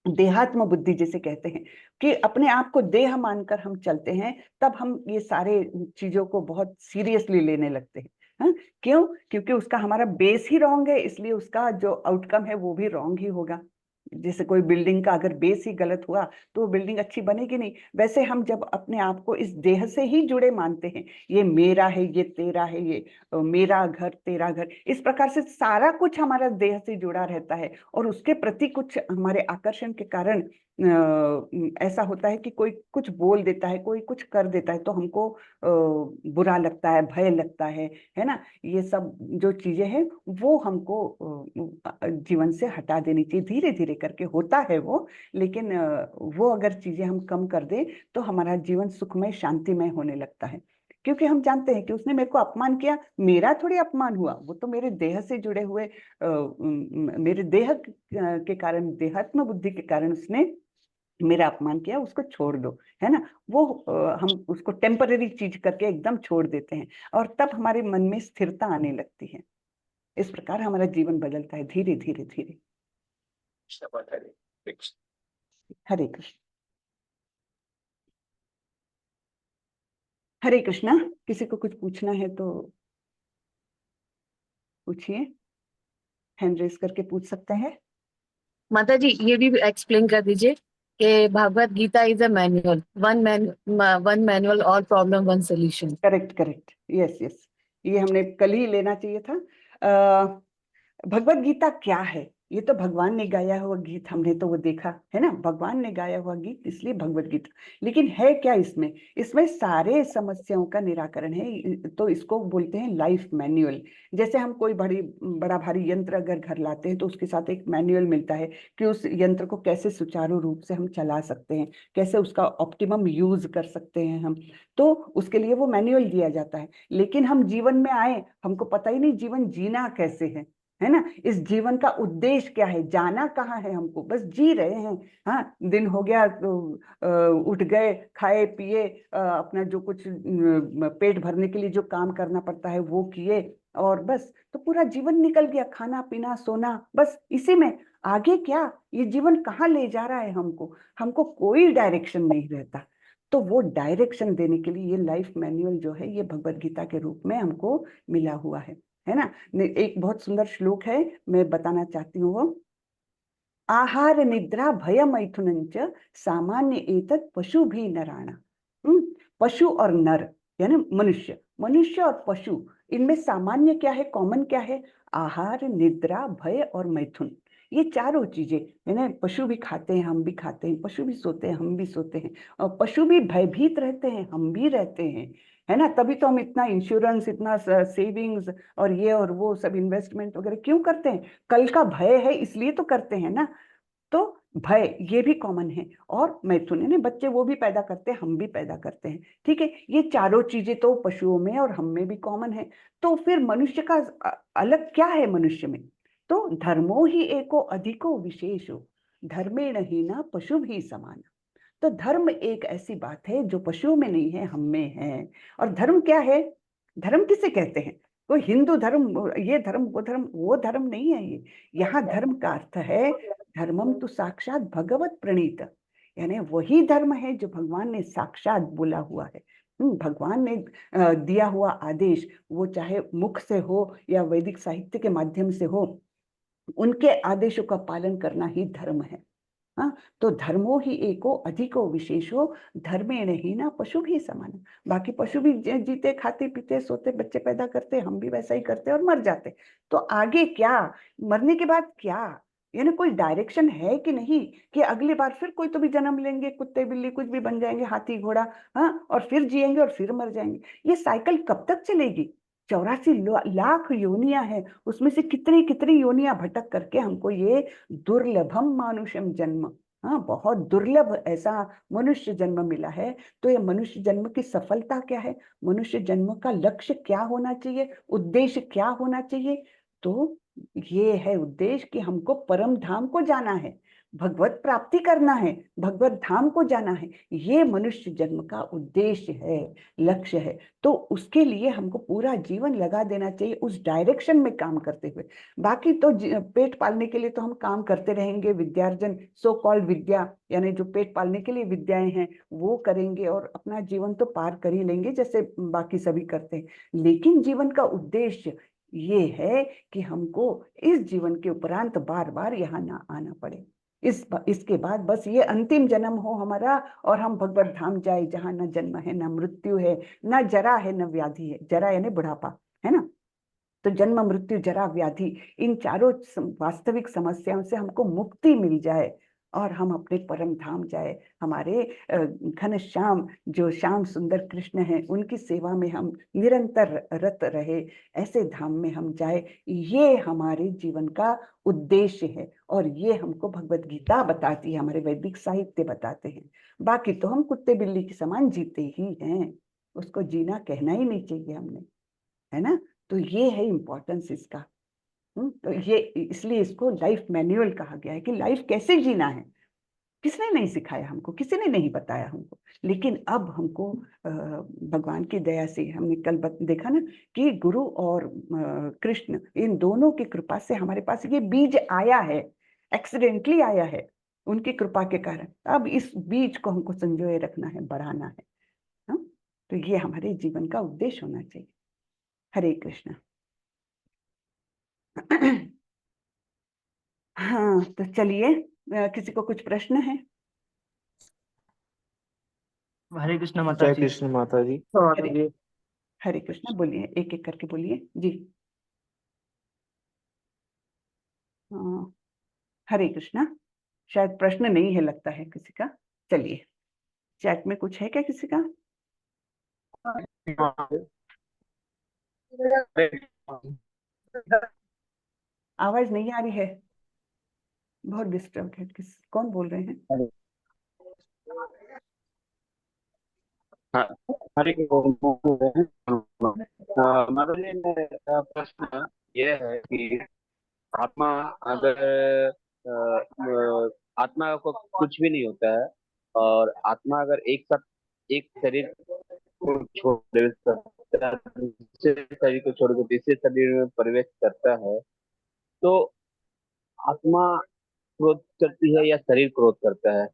देहात्म बुद्धि जिसे कहते हैं, कि अपने आप को देह मानकर हम चलते हैं, तब हम ये सारे चीजों को बहुत सीरियसली लेने लगते हैं। हाँ? क्यों? क्योंकि उसका हमारा बेस ही रॉन्ग है, इसलिए उसका जो आउटकम है वो भी रॉन्ग ही होगा। जैसे कोई बिल्डिंग का अगर बेस ही गलत हुआ तो वो बिल्डिंग अच्छी बनेगी नहीं। वैसे हम जब अपने आप को इस देह से ही जुड़े मानते हैं, ये मेरा है, ये तेरा है, ये मेरा घर तेरा घर, इस प्रकार से सारा कुछ हमारा देह से जुड़ा रहता है, और उसके प्रति कुछ हमारे आकर्षण के कारण ऐसा होता है कि कोई कुछ बोल देता है, कोई कुछ कर देता है, तो हमको बुरा लगता है, भय लगता है ना। ये सब जो चीजें हैं वो हमको जीवन से हटा देनी चाहिए, धीरे धीरे करके होता है वो, लेकिन वो अगर चीजें हम कम कर दें तो हमारा जीवन सुखमय, शांतिमय होने लगता है। क्योंकि हम जानते हैं कि उसने मेरे को अपमान किया, मेरा थोड़ी अपमान हुआ, वो तो मेरे देह से जुड़े हुए मेरे देह के कारण, देहात्म बुद्धि के कारण उसने मेरा अपमान किया, उसको छोड़ दो, है ना। वो हम उसको टेम्पररी चीज करके एकदम छोड़ देते हैं, और तब हमारे मन में स्थिरता आने लगती है। इस प्रकार हमारा जीवन बदलता है धीरे धीरे धीरे। हरे कृष्ण। हरे कृष्णा। किसी को कुछ पूछना है तो पूछिए, हैंड रेज करके पूछ सकते हैं। माता जी, ये भी एक्सप्लेन कर दीजिए कि Bhagavad Gita is a manual, one manual, all problem one solution. Correct correct, yes yes, ये हमने कल ही लेना चाहिए था। भगवत गीता क्या है? ये तो भगवान ने गाया हुआ गीत, हमने तो वो देखा है ना, भगवान ने गाया हुआ गीत, इसलिए भगवत गीता। लेकिन है क्या इसमें? इसमें सारे समस्याओं का निराकरण है, तो इसको बोलते हैं लाइफ मैनुअल। जैसे हम कोई बड़ा भारी यंत्र अगर घर लाते हैं तो उसके साथ एक मैनुअल मिलता है कि उस यंत्र को कैसे सुचारू रूप से हम चला सकते हैं, कैसे उसका ऑप्टिमम यूज कर सकते हैं हम, तो उसके लिए वो मैनुअल दिया जाता है। लेकिन हम जीवन में आए, हमको पता ही नहीं जीवन जीना कैसे है है ना। इस जीवन का उद्देश्य क्या है, जाना कहाँ है हमको, बस जी रहे हैं। हाँ, दिन हो गया तो उठ गए, खाए पिए, अपना जो कुछ पेट भरने के लिए जो काम करना पड़ता है वो किए, और बस तो पूरा जीवन निकल गया, खाना पीना सोना, बस इसी में। आगे क्या, ये जीवन कहाँ ले जा रहा है हमको, हमको कोई डायरेक्शन नहीं रहता। तो वो डायरेक्शन देने के लिए ये लाइफ मैनुअल जो है ये भगवत गीता के रूप में हमको मिला हुआ है ना। एक बहुत सुंदर श्लोक है, मैं बताना चाहती हूँ वो। आहार निद्रा भय मैथुनंच सामान्य एतत् पशु भी नराणा। पशु और नर यानी मनुष्य, मनुष्य और पशु, इनमें सामान्य क्या है, कॉमन क्या है, आहार निद्रा भय और मैथुन। ये चारों चीजें, यानी पशु भी खाते हैं, हम भी खाते हैं, पशु भी सोते हैं, हम भी सोते हैं, और पशु भी भयभीत रहते हैं, हम भी रहते हैं, है ना। तभी तो हम इतना इंश्योरेंस, इतना सेविंग्स और ये और वो सब इन्वेस्टमेंट वगैरह क्यों करते हैं, कल का भय है इसलिए तो करते हैं ना। तो भय ये भी कॉमन है, और मैथुन यानी बच्चे वो भी पैदा करते हैं, हम भी पैदा करते हैं, ठीक है। ये चारों चीजें तो पशुओं में और हम में भी कॉमन है। तो फिर मनुष्य का अलग क्या है मनुष्य में, तो धर्मो ही एको अधिको विशेषो धर्मेण हीना पशु भी समान। तो धर्म एक ऐसी बात है जो पशुओं में नहीं है, हम में है। और धर्म क्या है, धर्म किसे कहते हैं, कोई हिंदू धर्म, ये धर्म वो धर्म नहीं है ये। यहाँ धर्म का अर्थ है धर्मम तो साक्षात भगवत प्रणीत, यानी वही धर्म है जो भगवान ने साक्षात बोला हुआ है। भगवान ने दिया हुआ आदेश, वो चाहे मुख से हो या वैदिक साहित्य के माध्यम से हो, उनके आदेशों का पालन करना ही धर्म है। हाँ, तो धर्मो ही एको अधिको विशेषो धर्मेण हीना पशु भी समान। बाकी पशु भी जीते खाते पीते सोते बच्चे पैदा करते, हम भी वैसा ही करते और मर जाते। तो आगे क्या, मरने के बाद क्या, यानी कोई डायरेक्शन है कि नहीं, कि अगली बार फिर कोई तो भी जन्म लेंगे, कुत्ते बिल्ली कुछ भी बन जाएंगे, हाथी घोड़ा, हाँ, और फिर जिएंगे और फिर मर जाएंगे। ये साइकिल कब तक चलेगी, 84 लाख योनियां हैं, उसमें से कितनी कितनी योनियां भटक करके हमको ये दुर्लभम मानुषम जन्म, हाँ, बहुत दुर्लभ ऐसा मनुष्य जन्म मिला है। तो ये मनुष्य जन्म की सफलता क्या है, मनुष्य जन्म का लक्ष्य क्या होना चाहिए, उद्देश्य क्या होना चाहिए, तो ये है उद्देश्य कि हमको परम धाम को जाना है, भगवत प्राप्ति करना है, भगवत धाम को जाना है। ये मनुष्य जन्म का उद्देश्य है, लक्ष्य है। तो उसके लिए हमको पूरा जीवन लगा देना चाहिए उस डायरेक्शन में काम करते हुए। बाकी तो पेट पालने के लिए तो हम काम करते रहेंगे, विद्यार्जन सो कॉल्ड विद्या, यानी जो पेट पालने के लिए विद्याएं हैं वो करेंगे और अपना जीवन तो पार कर ही लेंगे जैसे बाकी सभी करते हैं। लेकिन जीवन का उद्देश्य ये है कि हमको इस जीवन के उपरांत बार बार यहाँ ना आना पड़े, इसके बाद बस ये अंतिम जन्म हो हमारा और हम भगवत धाम जाए जहाँ न जन्म है, न मृत्यु है, न जरा है, न व्याधि है। जरा यानी बुढ़ापा, है ना। तो जन्म मृत्यु जरा व्याधि, इन चारों वास्तविक समस्याओं से हमको मुक्ति मिल जाए और हम अपने परम धाम जाए, हमारे घन श्याम जो श्याम सुंदर कृष्ण हैं उनकी सेवा में हम निरंतर रत रहे, ऐसे धाम में हम जाए। ये हमारे जीवन का उद्देश्य है और ये हमको भगवत गीता बताती है, हमारे वैदिक साहित्य बताते हैं। बाकी तो हम कुत्ते बिल्ली के समान जीते ही हैं, उसको जीना कहना ही नहीं चाहिए हमने, है ना। तो ये है इम्पोर्टेंस इसका। तो ये इसलिए इसको लाइफ मैनुअल कहा गया है कि लाइफ कैसे जीना है। किसने नहीं सिखाया हमको, किसी ने नहीं बताया हमको, लेकिन अब हमको भगवान की दया से, हमने कल देखा ना कि गुरु और कृष्ण इन दोनों की कृपा से हमारे पास ये बीज आया है, एक्सीडेंटली आया है, उनकी कृपा के कारण। अब इस बीज को हमको संजोए रखना है, बढ़ाना है। तो ये हमारे जीवन का उद्देश्य होना चाहिए। हरे कृष्ण। हाँ, तो चलिए, किसी को कुछ प्रश्न है? हरे कृष्ण माता जय जी। कृष्ण माता जी। हरे कृष्ण, बोलिए, एक एक करके बोलिए जी। हाँ, हरे कृष्ण। शायद प्रश्न नहीं है लगता है किसी का। चलिए, चैट में कुछ है क्या किसी का? आवाज नहीं आ रही है, बहुत डिस्टर्ब है। कौन बोल रहे हैं? हरे माता जी, मेरा प्रश्न ये है कि आत्मा अगर आत्मा को कुछ भी नहीं होता है, और आत्मा अगर एक साथ एक शरीर को छोड़ दूसरे शरीर को छोड़ के तीसरे शरीर में प्रवेश करता है, तो आत्मा क्रोध करती है या शरीर क्रोध करता है?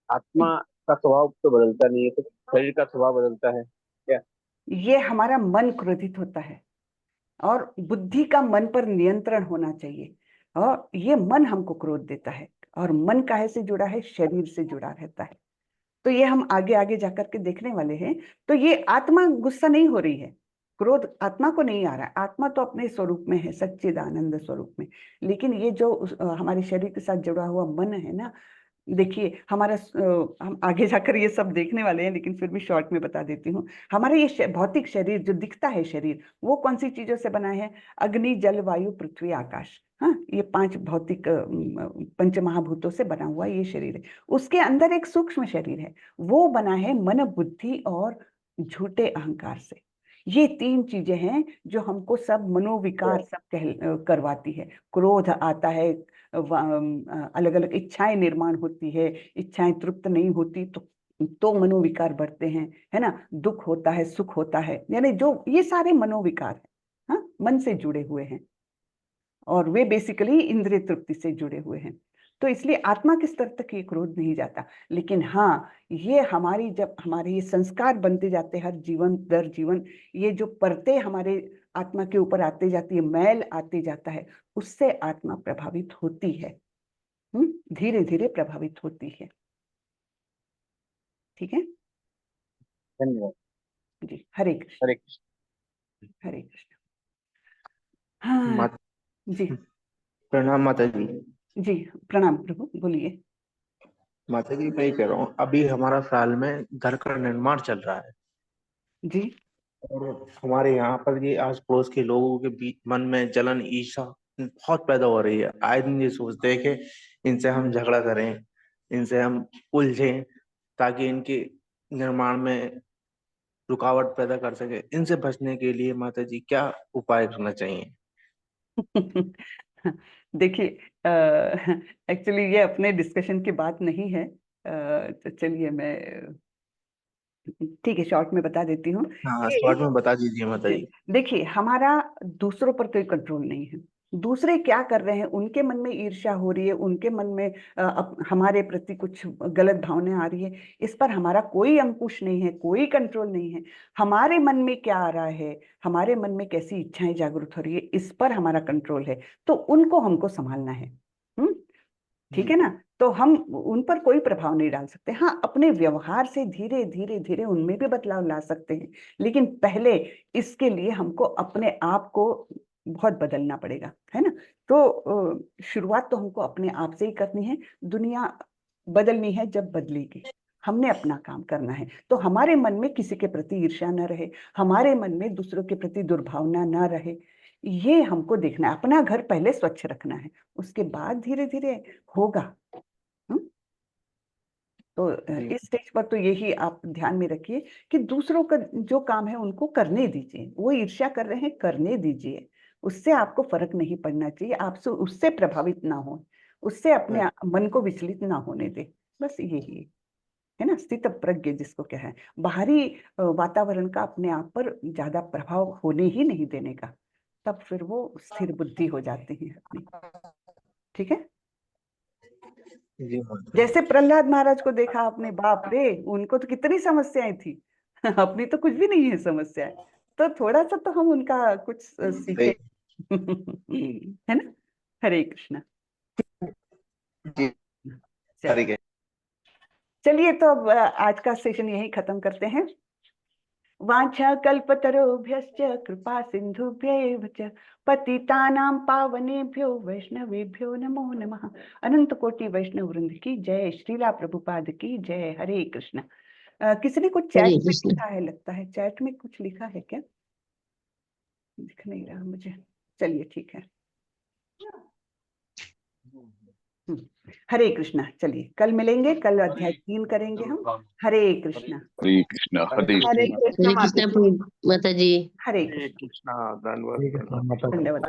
आत्मा का स्वभाव तो बदलता नहीं है, तो शरीर का स्वभाव बदलता है क्या? ये हमारा मन क्रोधित होता है और बुद्धि का मन पर नियंत्रण होना चाहिए, और ये मन हमको क्रोध देता है। और मन काहे से जुड़ा है? शरीर से जुड़ा रहता है। तो ये हम आगे आगे जाकर के देखने वाले हैं। तो ये आत्मा गुस्सा नहीं हो रही है, क्रोध आत्मा को नहीं आ रहा है। आत्मा तो अपने स्वरूप में है, सच्चिदानंद स्वरूप में। लेकिन ये जो हमारे शरीर के साथ जुड़ा हुआ मन है ना, देखिए हमारा हम आगे जाकर ये सब देखने वाले हैं, लेकिन फिर भी शॉर्ट में बता देती हूँ। हमारा ये भौतिक शरीर जो दिखता है शरीर, वो कौन सी चीजों से बना है? अग्नि, जल, वायु, पृथ्वी, आकाश। हाँ, ये 5 भौतिक पंच महाभूतों से बना हुआ ये शरीर है। उसके अंदर एक सूक्ष्म शरीर है, वो बना है मन, बुद्धि और झूठे अहंकार से। ये 3 चीजें हैं जो हमको सब मनोविकार सब करवाती है। क्रोध आता है, अलग अलग इच्छाएं निर्माण होती है, इच्छाएं तृप्त नहीं होती तो मनोविकार बढ़ते हैं, है ना। दुख होता है, सुख होता है, यानी जो ये सारे मनोविकार है, हाँ, मन से जुड़े हुए हैं, और वे बेसिकली इंद्रिय तृप्ति से जुड़े हुए हैं। तो इसलिए आत्मा के स्तर तक ये क्रोध नहीं जाता। लेकिन हाँ, ये हमारी जब हमारे ये संस्कार बनते जाते हैं हर जीवन दर जीवन, ये जो परतें हमारे आत्मा के ऊपर आते जाती है, मैल आते जाता है, उससे आत्मा प्रभावित होती है, धीरे धीरे प्रभावित होती है। ठीक है, धन्यवाद जी। हरे कृष्ण, हरे कृष्ण। हरे कृष्ण। हाँ माता जी, प्रणाम माता जी। जी प्रणाम प्रभु, बोलिए। माता जी, मैं ये कह रहा हूँ, अभी हमारा साल में घर का निर्माण चल रहा है, जी और हमारे यहाँ पर ये आस पड़ोस के लोगों के बीच मन में जलन, ईर्ष्या बहुत पैदा हो रही है। आए दिन ये सोचते हैं कि इनसे हम झगड़ा करें, इनसे हम उलझें, ताकि इनके निर्माण में रुकावट पैदा कर सके। इनसे बचने के लिए माता जी क्या उपाय करना चाहिए? देखिए, एक्चुअली ये अपने डिस्कशन की बात नहीं है, तो चलिए मैं ठीक है शॉर्ट में बता देती हूँ हाँ, कि शॉर्ट में बता दीजिए माता जी। देखिए, हमारा दूसरों पर कोई कंट्रोल नहीं है। दूसरे क्या कर रहे हैं, उनके मन में ईर्ष्या हो रही है, उनके मन में हमारे प्रति कुछ गलत भावना आ रही है, इस पर हमारा कोई अंकुश नहीं है, कोई कंट्रोल नहीं है। हमारे मन में क्या आ रहा है, हमारे मन में कैसी इच्छाएं जागृत हो रही है, इस पर हमारा कंट्रोल है। तो उनको हमको संभालना है। ठीक है ना। तो हम उन पर कोई प्रभाव नहीं डाल सकते। हाँ, अपने व्यवहार से धीरे धीरे धीरे उनमें भी बदलाव ला सकते हैं, लेकिन पहले इसके लिए हमको अपने आप को बहुत बदलना पड़ेगा, है ना। तो शुरुआत तो हमको अपने आप से ही करनी है। दुनिया बदलनी है जब बदलेगी, हमने अपना काम करना है। तो हमारे मन में किसी के प्रति ईर्ष्या न रहे, हमारे मन में दूसरों के प्रति दुर्भावना न रहे, ये हमको देखना है। अपना घर पहले स्वच्छ रखना है, उसके बाद धीरे धीरे होगा। तो इस स्टेज पर तो यही आप ध्यान में रखिए कि दूसरों का जो काम है उनको करने दीजिए। वो ईर्ष्या कर रहे हैं, करने दीजिए, उससे आपको फर्क नहीं पड़ना चाहिए। आपसे उससे प्रभावित ना हो, उससे अपने मन को विचलित ना होने दे, बस यही है ना। स्थित प्रज्ञ जिसको क्या है, बाहरी वातावरण का अपने आप पर ज्यादा प्रभाव होने ही नहीं देने का, तब फिर वो स्थिर बुद्धि हो जाती है अपनी। ठीक है, जी माता जी। जैसे प्रहलाद महाराज को देखा आपने, बाप रे, उनको तो कितनी समस्याएं थी। अपनी तो कुछ भी नहीं है समस्याएं, तो थोड़ा सा तो हम उनका कुछ सीखे। है ना। हरे कृष्णा। जी, हरे कृष्ण। चलिए, तो अब आज का सेशन यही खत्म करते हैं। वाञ्छा कल्पतरुभ्यश्च कृपा सिन्धुभ्यैव च पतितानां पावनेभ्यो वैष्णवेभ्यो नमो नमः। अनंत कोटि वैष्णव वृंद की जय, श्रीला प्रभुपाद की जय। हरे कृष्ण। किसी ने कुछ चैट में लिखा है, लगता है चैट में कुछ लिखा है क्या? दिख नहीं रहा मुझे। चलिए ठीक है। हरे कृष्णा। चलिए कल मिलेंगे, कल अध्याय 3 करेंगे हम। हरे कृष्णा। हरे कृष्णा हरे हरे कृष्णा। कृष्ण माता जी। माता जी। हरे हरे कृष्ण। कृष्णा। धन्यवाद। धन्यवाद।